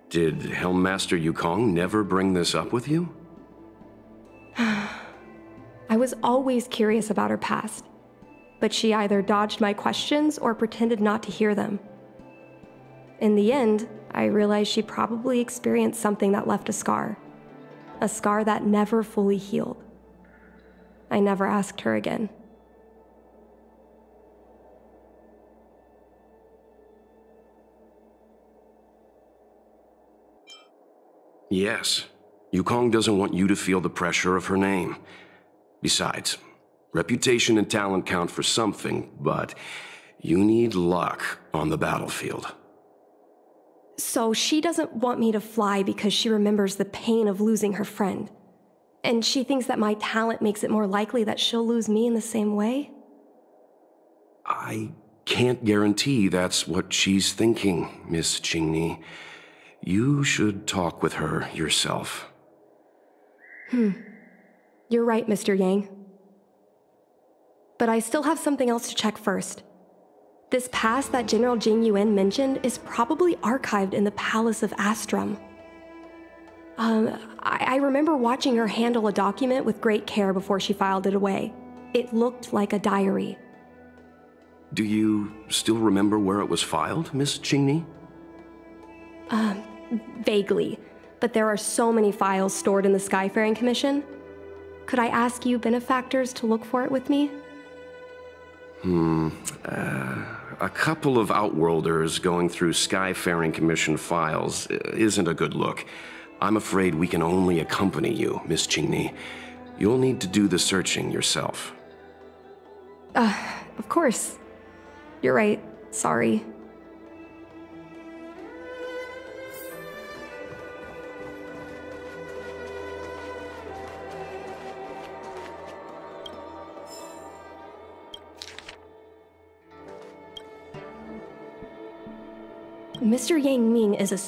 S3: Did Helmmaster Yukong never bring this up with you?
S14: I was always curious about her past, but she either dodged my questions or pretended not to hear them. In the end, I realized she probably experienced something that left a scar that never fully healed. I never asked her again.
S3: Yes. Yukong doesn't want you to feel the pressure of her name. Besides, reputation and talent count for something, but you need luck on the battlefield.
S14: So she doesn't want me to fly because she remembers the pain of losing her friend. And she thinks that my talent makes it more likely that she'll lose me in the same way?
S3: I can't guarantee that's what she's thinking, Miss Qingni. You should talk with her yourself.
S14: You're right, Mr. Yang. But I still have something else to check first. This past that General Jing Yuan mentioned is probably archived in the Palace of Astrum. I remember watching her handle a document with great care before she filed it away. It looked like a diary.
S3: Do you still remember where it was filed, Miss Qingni?
S14: Vaguely, but there are so many files stored in the Skyfaring Commission. Could I ask you benefactors to look for it with me?
S3: A couple of Outworlders going through Skyfaring Commission files isn't a good look. I'm afraid we can only accompany you, Miss Qingni. You'll need to do the searching yourself.
S14: Of course. You're right. Sorry. Mr. Yang Ming is a...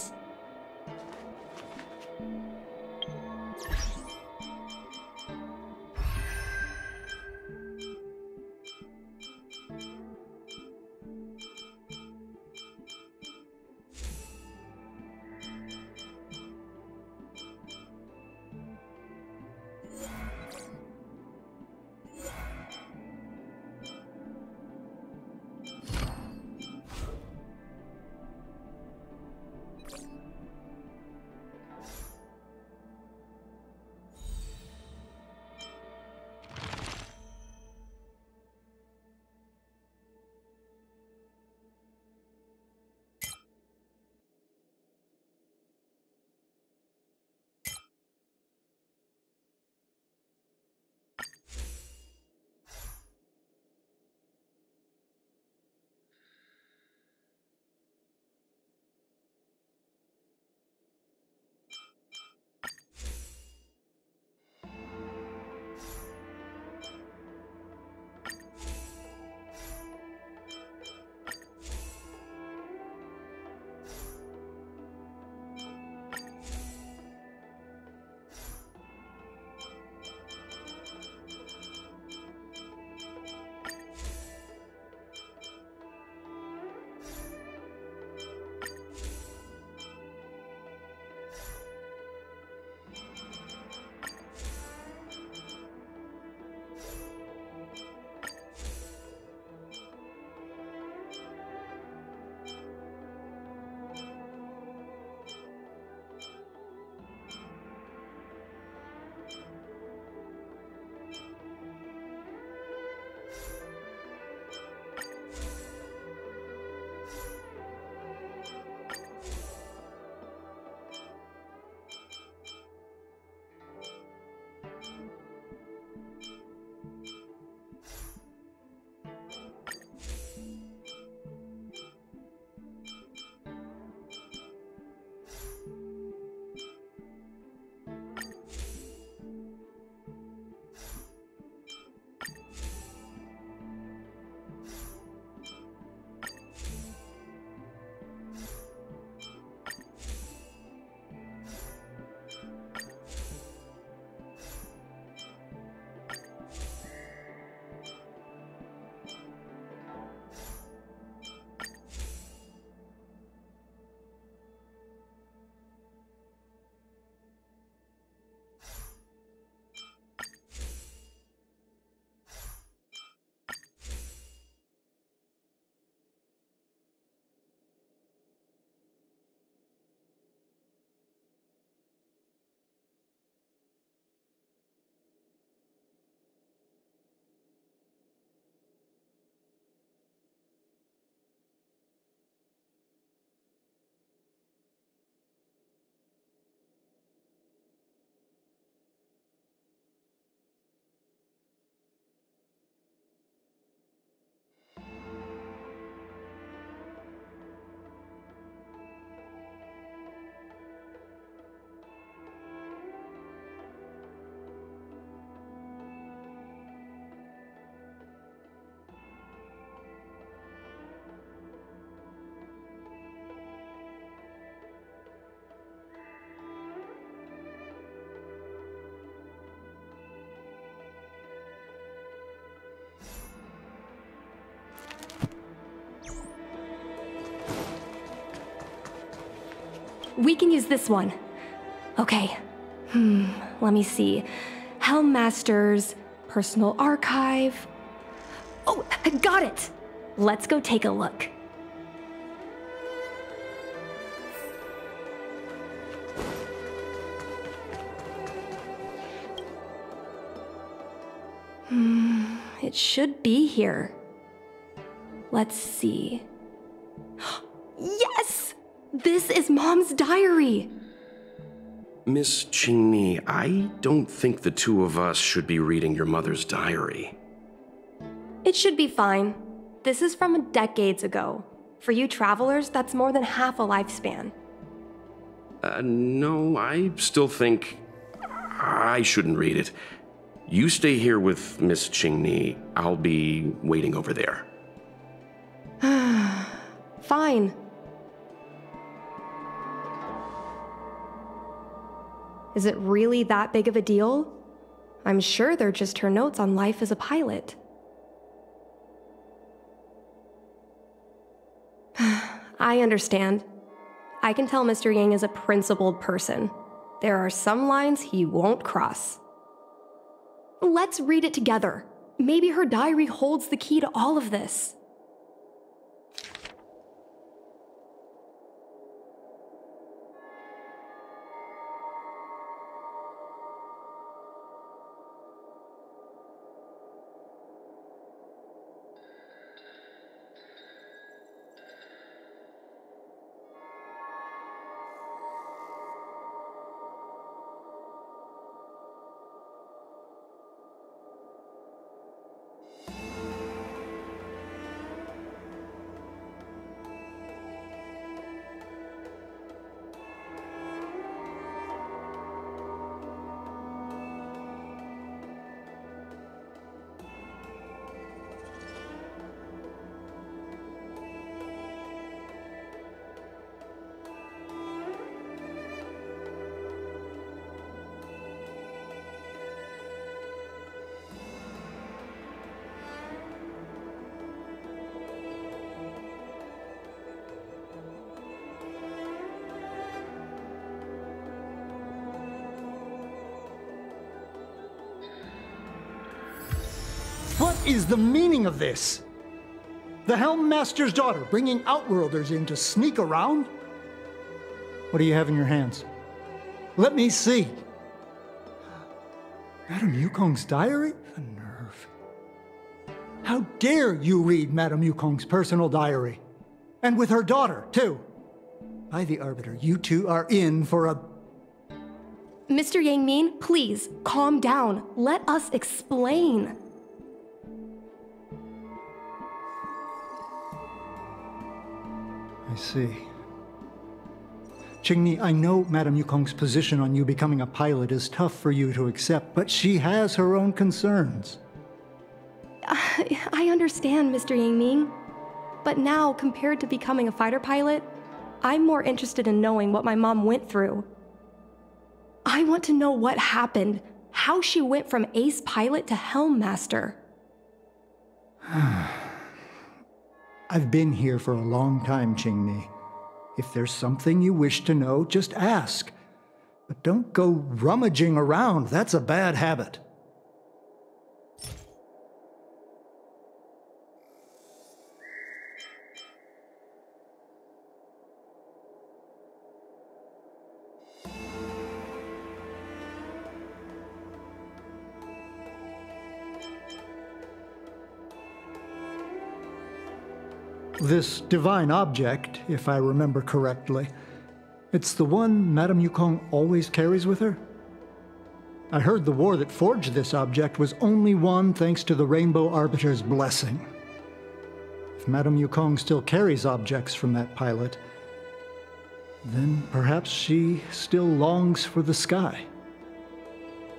S14: we can use this one. Okay. Let me see. Helmmaster's personal archive. Oh, I got it! Let's go take a look. It should be here. Let's see. Yes! This is Mom's diary!
S3: Miss Qingni, I don't think the two of us should be reading your mother's diary.
S14: It should be fine. This is from decades ago. For you travelers, that's more than half a lifespan.
S3: No, I still think I shouldn't read it. You stay here with Miss Qingni. I'll be waiting over there.
S14: Fine. Is it really that big of a deal? I'm sure they're just her notes on life as a pilot. I understand. I can tell Mr. Yang is a principled person. There are some lines he won't cross. Let's read it together. Maybe her diary holds the key to all of this.
S16: What is the meaning of this? The Helmmaster's daughter bringing Outworlders in to sneak around? What do you have in your hands? Let me see. Madame Yukong's diary? The nerve. How dare you read Madame Yukong's personal diary? And with her daughter, too. By the Arbiter, you two are in for a...
S14: Mr. Yang Min, please, calm down. Let us explain.
S16: I see. Qingni, I know Madame Yukong's position on you becoming a pilot is tough for you to accept, but she has her own concerns.
S14: I understand, Mr. Yang Ming. But now, compared to becoming a fighter pilot, I'm more interested in knowing what my mom went through. I want to know what happened, how she went from ace pilot to Helmmaster.
S16: I've been here for a long time, Qingni. If there's something you wish to know, just ask. But don't go rummaging around. That's a bad habit. This divine object, if I remember correctly, it's the one Madame Yukong always carries with her? I heard the war that forged this object was only won thanks to the Rainbow Arbiter's blessing. If Madame Yukong still carries objects from that pilot, then perhaps she still longs for the sky.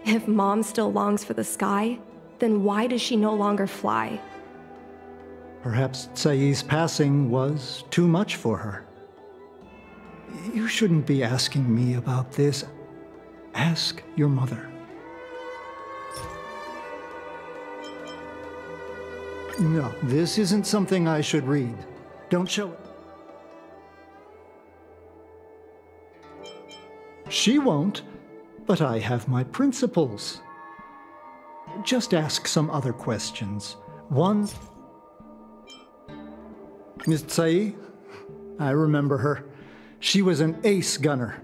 S14: If Mom still longs for the sky, then why does she no longer fly?
S16: Perhaps Tsai's passing was too much for her. You shouldn't be asking me about this. Ask your mother. No, this isn't something I should read. Don't show it. She won't, but I have my principles. Just ask some other questions. One... Miss Tsai? I remember her. She was an ace gunner.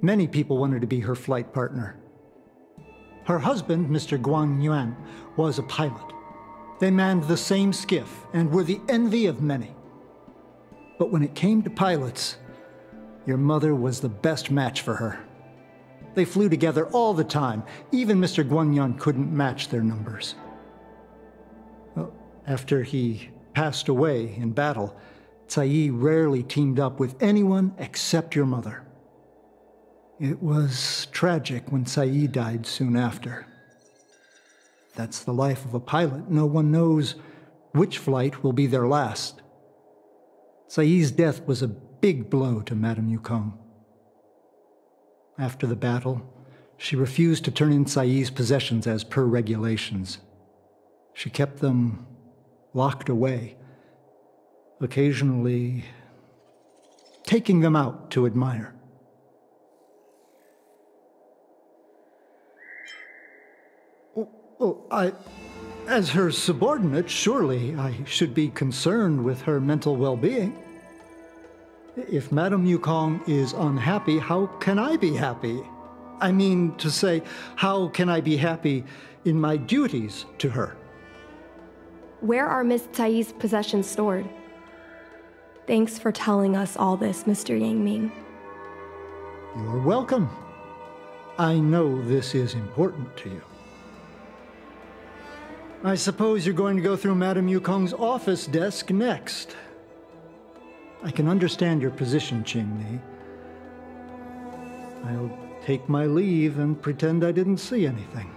S16: Many people wanted to be her flight partner. Her husband, Mr. Guan Yuan, was a pilot. They manned the same skiff and were the envy of many. But when it came to pilots, your mother was the best match for her. They flew together all the time. Even Mr. Guanyan couldn't match their numbers. Well, after he passed away in battle, Tsai rarely teamed up with anyone except your mother. It was tragic when Tsai died soon after. That's the life of a pilot. No one knows which flight will be their last. Tsai's death was a big blow to Madame Yukong. After the battle, she refused to turn in Tsai's possessions as per regulations. She kept them locked away, occasionally taking them out to admire. Well, as her subordinate, surely I should be concerned with her mental well-being. If Madame Yukong is unhappy, how can I be happy? I mean to say, how can I be happy in my duties to her?
S14: Where are Miss Tsai's possessions stored? Thanks for telling us all this, Mr. Yang Ming.
S16: You're welcome. I know this is important to you. I suppose you're going to go through Madame Yukong's office desk next. I can understand your position, Qingni. I'll take my leave and pretend I didn't see anything.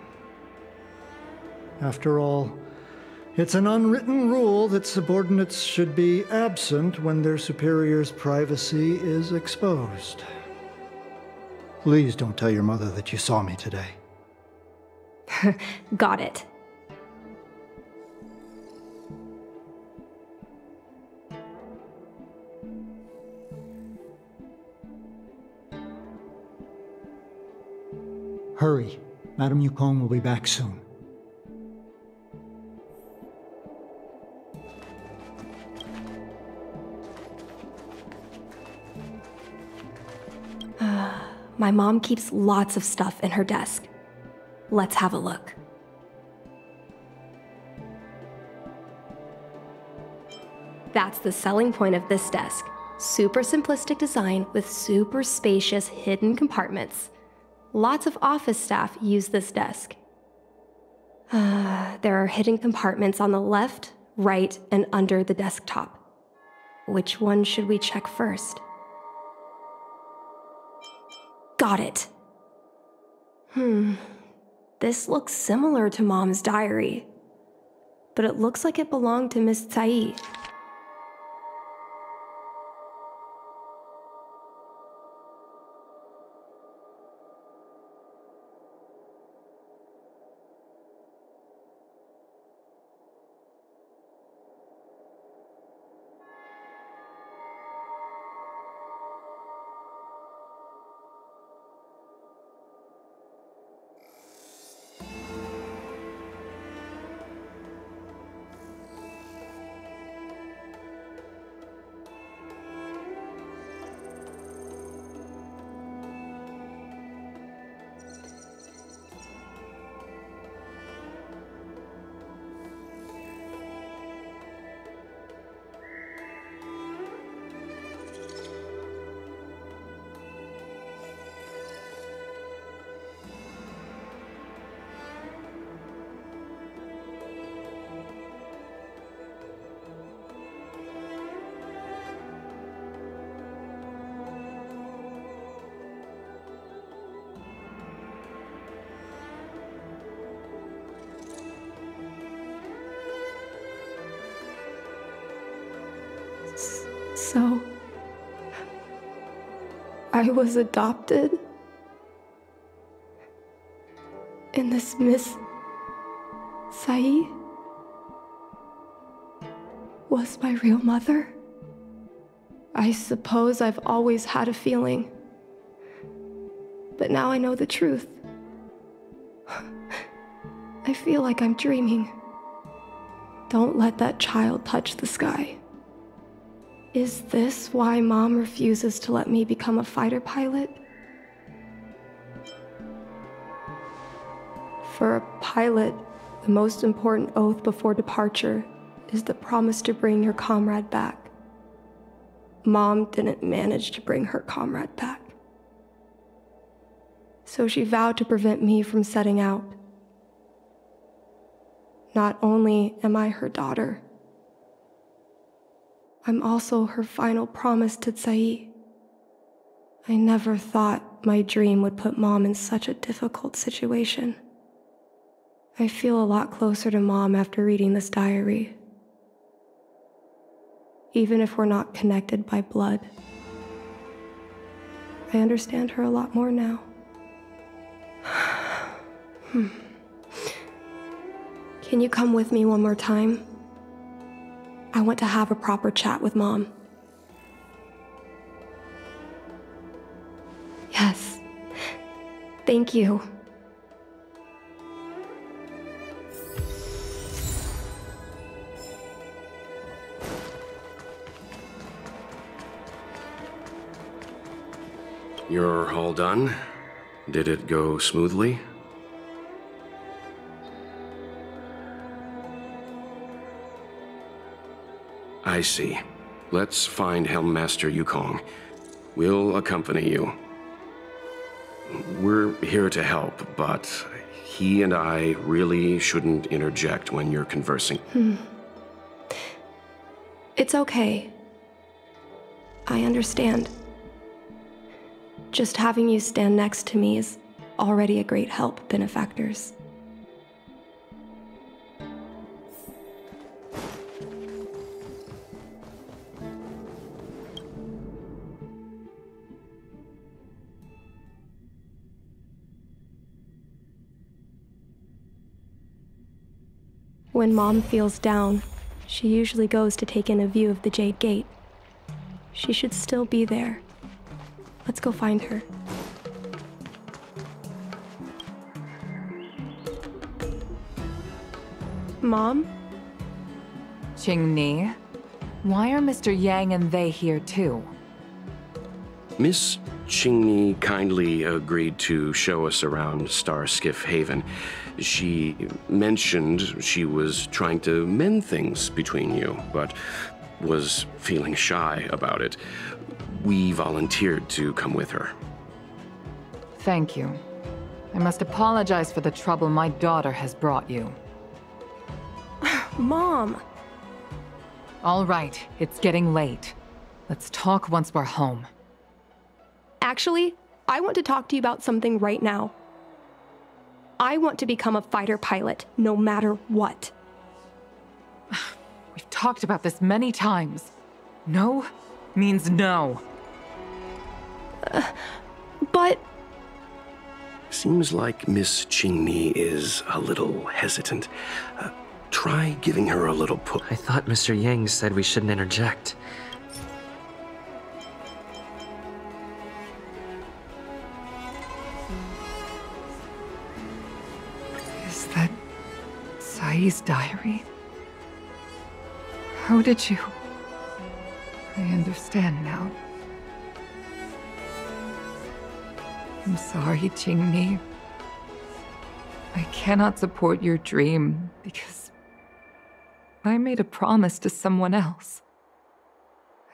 S16: After all, it's an unwritten rule that subordinates should be absent when their superior's privacy is exposed. Please don't tell your mother that you saw me today.
S14: Got it.
S16: Hurry. Madame Yukong will be back soon.
S14: My mom keeps lots of stuff in her desk. Let's have a look. That's the selling point of this desk. Super simplistic design with super spacious hidden compartments. Lots of office staff use this desk. There are hidden compartments on the left, right, and under the desktop. Which one should we check first? Got it. This looks similar to Mom's diary, but it looks like it belonged to Miss Tsai. So, I was adopted? And this Miss Tsai was my real mother? I suppose I've always had a feeling. But now I know the truth. I feel like I'm dreaming. Don't let that child touch the sky. Is this why Mom refuses to let me become a fighter pilot? For a pilot, the most important oath before departure is the promise to bring your comrade back. Mom didn't manage to bring her comrade back. So she vowed to prevent me from setting out. Not only am I her daughter, I'm also her final promise to Tsai. I never thought my dream would put Mom in such a difficult situation. I feel a lot closer to Mom after reading this diary. Even if we're not connected by blood, I understand her a lot more now. Can you come with me one more time? I want to have a proper chat with Mom. Yes. Thank you.
S3: You're all done? Did it go smoothly? I see. Let's find Helmmaster Yukong. We'll accompany you. We're here to help, but he and I really shouldn't interject when you're conversing.
S14: It's okay. I understand. Just having you stand next to me is already a great help, benefactors. When Mom feels down, she usually goes to take in a view of the Jade Gate. She should still be there. Let's go find her. Mom?
S13: Qingni, why are Mr. Yang and they here too?
S3: Miss Qingni kindly agreed to show us around Star Skiff Haven. She mentioned she was trying to mend things between you, but was feeling shy about it. We volunteered to come with her.
S13: Thank you. I must apologize for the trouble my daughter has brought you.
S14: Mom!
S13: All right, it's getting late. Let's talk once we're home.
S14: Actually, I want to talk to you about something right now. I want to become a fighter pilot, no matter what.
S13: We've talked about this many times. No means no.
S14: But...
S3: Seems like Miss Qingni is a little hesitant. Try giving her a little push.
S4: I thought Mr. Yang said we shouldn't interject.
S13: Is that Tsai's diary? How did you... I understand now. I'm sorry, Qingni. I cannot support your dream because I made a promise to someone else.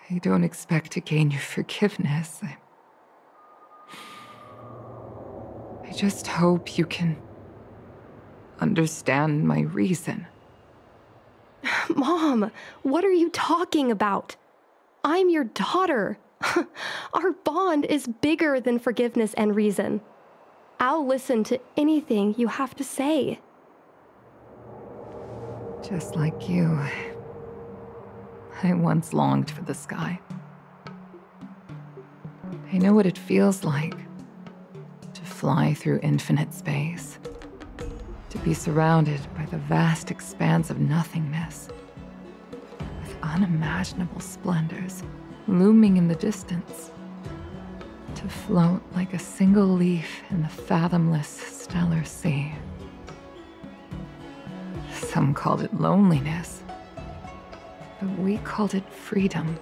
S13: I don't expect to gain your forgiveness. I just hope you can understand my reason.
S14: Mom, what are you talking about? I'm your daughter. Our bond is bigger than forgiveness and reason. I'll listen to anything you have to say.
S13: Just like you, I once longed for the sky. I know what it feels like to fly through infinite space, to be surrounded by the vast expanse of nothingness, with unimaginable splendors looming in the distance, to to float like a single leaf in the fathomless stellar sea. Some called it loneliness, but we called it freedom.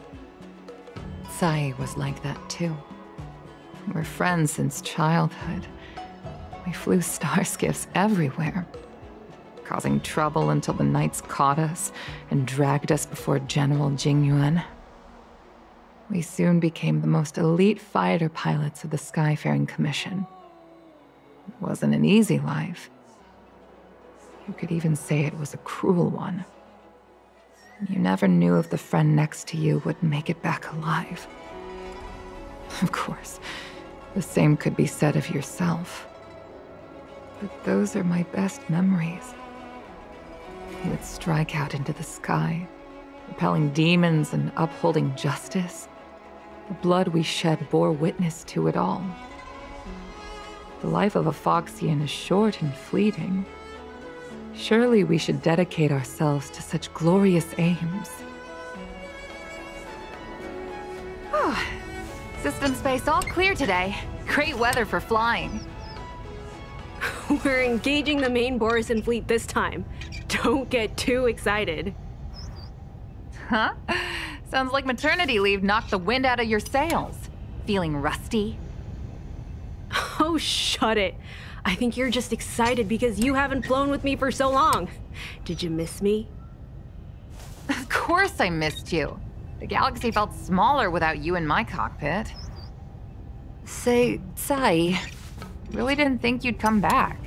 S13: Sai was like that too. We're friends since childhood. We flew star skiffs everywhere, causing trouble until the knights caught us and dragged us before General Jingyuan. We soon became the most elite fighter pilots of the Skyfaring Commission. It wasn't an easy life. You could even say it was a cruel one. You never knew if the friend next to you would make it back alive. Of course, the same could be said of yourself. But those are my best memories. You would strike out into the sky, repelling demons and upholding justice. The blood we shed bore witness to it all. The life of a Foxian is short and fleeting. Surely we should dedicate ourselves to such glorious aims.
S17: System space all clear today. Great weather for flying.
S18: We're engaging the main Borisan fleet this time. Don't get too excited.
S17: Huh? Sounds like maternity leave knocked the wind out of your sails. Feeling rusty?
S18: Oh, shut it. I think you're just excited because you haven't flown with me for so long. Did you miss me?
S17: Of course I missed you. The galaxy felt smaller without you in my cockpit. Say, Sai, really didn't think you'd come back.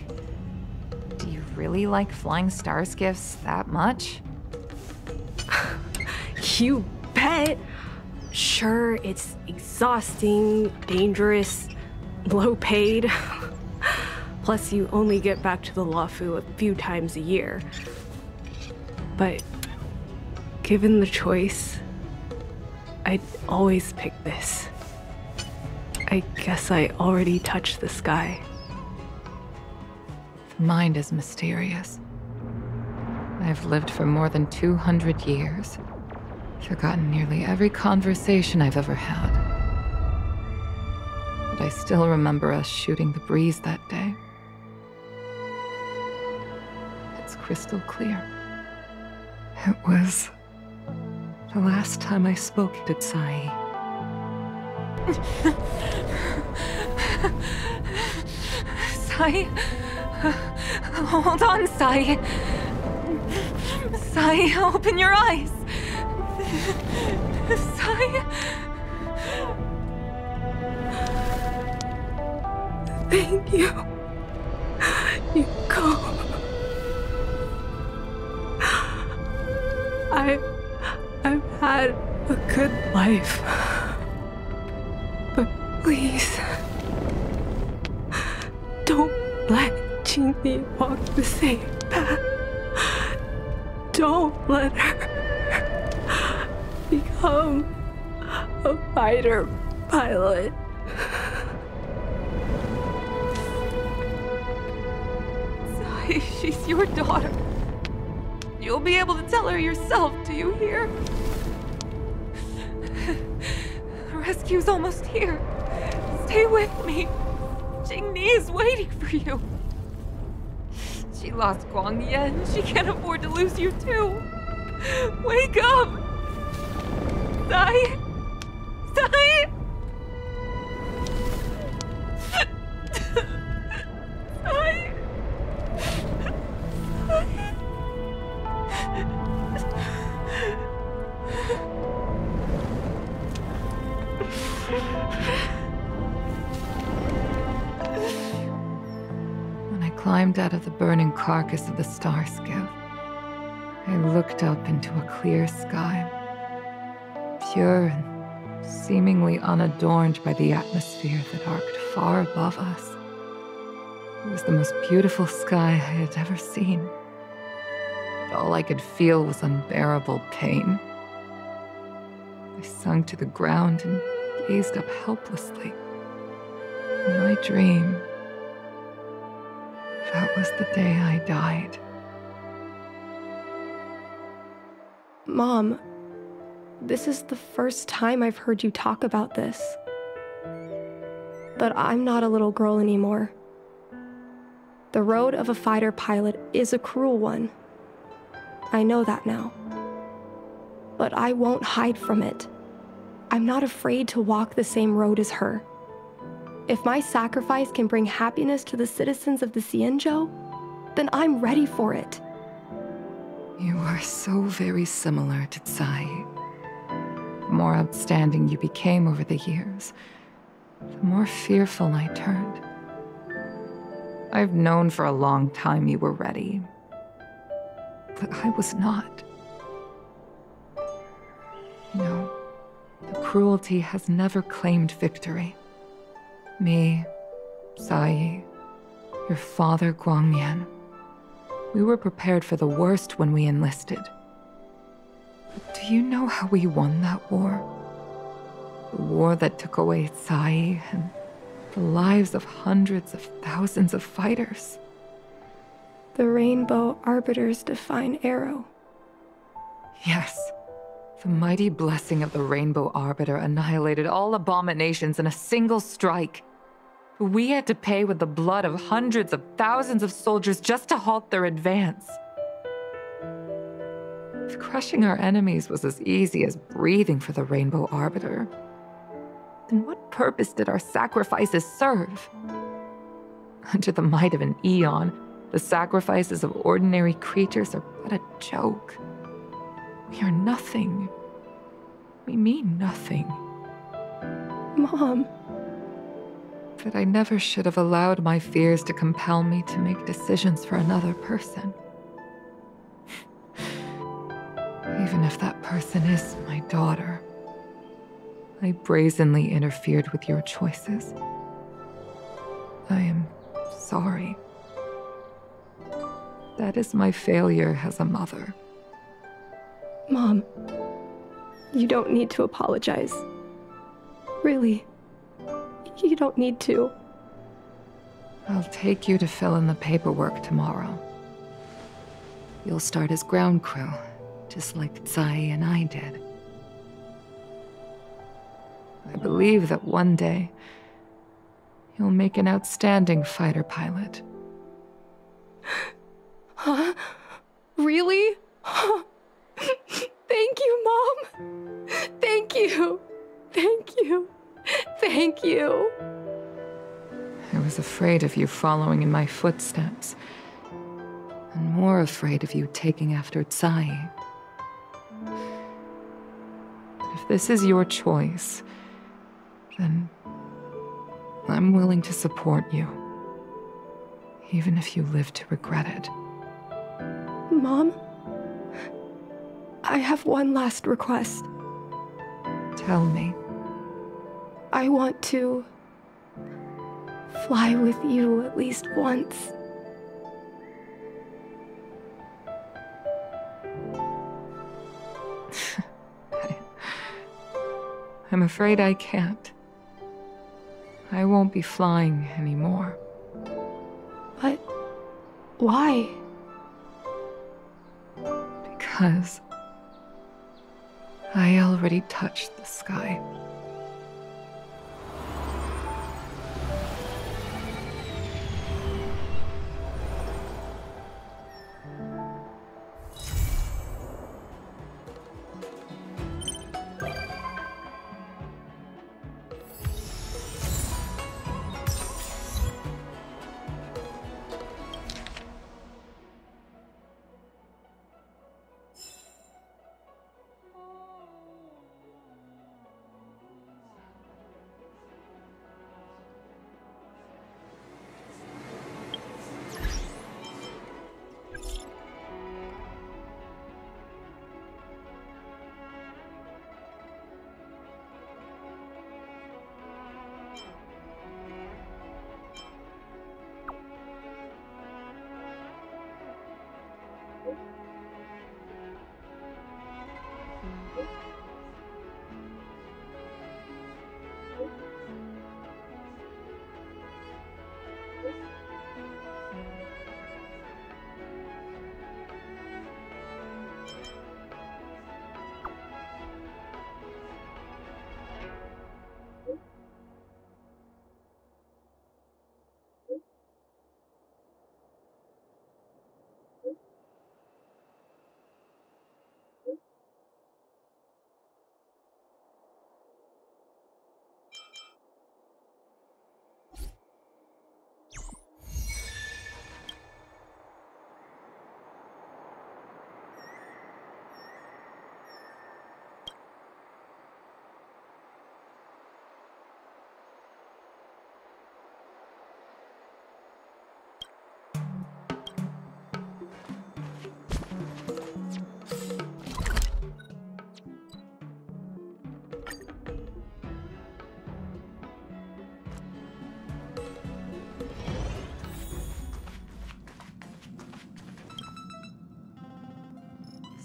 S17: Do you really like flying star skiffs that much?
S18: You bet. Sure, it's exhausting, dangerous, low paid. Plus, you only get back to the Luofu a few times a year. But given the choice, I'd always pick this. I guess I already touched the sky.
S13: The mind is mysterious. I've lived for more than 200 years. Forgotten nearly every conversation I've ever had. But I still remember us shooting the breeze that day. It's crystal clear. It was the last time I spoke to Sai.
S17: Sai? Hold on, Sai. Sai, open your eyes. Sai?
S18: Thank you. You go. I've had a good life. But please, don't let Qingni walk the same path. Don't let her become a fighter pilot.
S17: Sai, she's your daughter. You'll be able to tell her yourself, do you hear? The rescue's almost here. Stay with me. Qingni is waiting for you. She lost Guangyan. She can't afford to lose you too. Wake up! Sai! Sai! Sai!
S13: When I climbed out of the burning carcass of the star skiff, I looked up into a clear sky, pure and seemingly unadorned by the atmosphere that arced far above us. It was the most beautiful sky I had ever seen. But all I could feel was unbearable pain. I sunk to the ground and gazed up helplessly. In my dream, that was the day I died.
S14: Mom, this is the first time I've heard you talk about this. But I'm not a little girl anymore. The road of a fighter pilot is a cruel one. I know that now. But I won't hide from it. I'm not afraid to walk the same road as her. If my sacrifice can bring happiness to the citizens of the Xianzhou, then I'm ready for it.
S13: You are so very similar to Tsai. The more outstanding you became over the years, the more fearful I turned. I've known for a long time you were ready, but I was not. You know, the cruelty has never claimed victory. Me, Tsai, your father Guangyan, we were prepared for the worst when we enlisted. But do you know how we won that war? The war that took away Tsai and the lives of hundreds of thousands of fighters.
S14: The Rainbow Arbiter's divine arrow.
S13: Yes. The mighty blessing of the Rainbow Arbiter annihilated all abominations in a single strike. We had to pay with the blood of hundreds of thousands of soldiers just to halt their advance. If crushing our enemies was as easy as breathing for the Rainbow Arbiter, then what purpose did our sacrifices serve? Under the might of an eon, the sacrifices of ordinary creatures are but a joke. We are nothing. We mean nothing.
S14: Mom.
S13: But I never should have allowed my fears to compel me to make decisions for another person. Even if that person is my daughter, I brazenly interfered with your choices. I am sorry. That is my failure as a mother.
S14: Mom, you don't need to apologize. Really, you don't need to.
S13: I'll take you to fill in the paperwork tomorrow. You'll start as ground crew, just like Tsai and I did. I believe that one day, you'll make an outstanding fighter pilot.
S14: Huh? Really? Thank you, Mom. Thank you. Thank you. Thank you.
S13: I was afraid of you following in my footsteps, and more afraid of you taking after Tsai. But if this is your choice, then I'm willing to support you, even if you live to regret it.
S14: Mom, I have one last request.
S13: Tell me.
S14: I want to fly with you at least once.
S13: I'm afraid I can't. I won't be flying anymore.
S14: But why?
S13: Because I already touched the sky.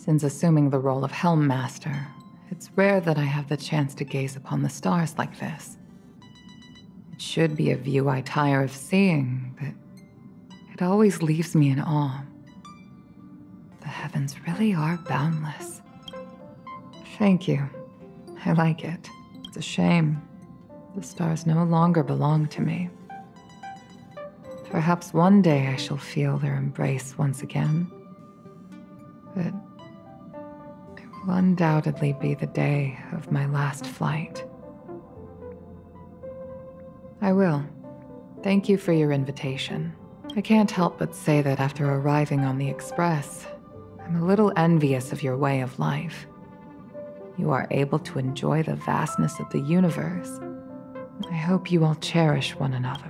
S13: Since assuming the role of Helm Master, it's rare that I have the chance to gaze upon the stars like this. It should be a view I tire of seeing, but it always leaves me in awe. The heavens really are boundless. Thank you. I like it. It's a shame. The stars no longer belong to me. Perhaps one day I shall feel their embrace once again. But it will undoubtedly be the day of my last flight. I will. Thank you for your invitation. I can't help but say that after arriving on the Express, I'm a little envious of your way of life. You are able to enjoy the vastness of the universe. I hope you all cherish one another.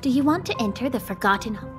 S1: Do you want to enter the Forgotten Home?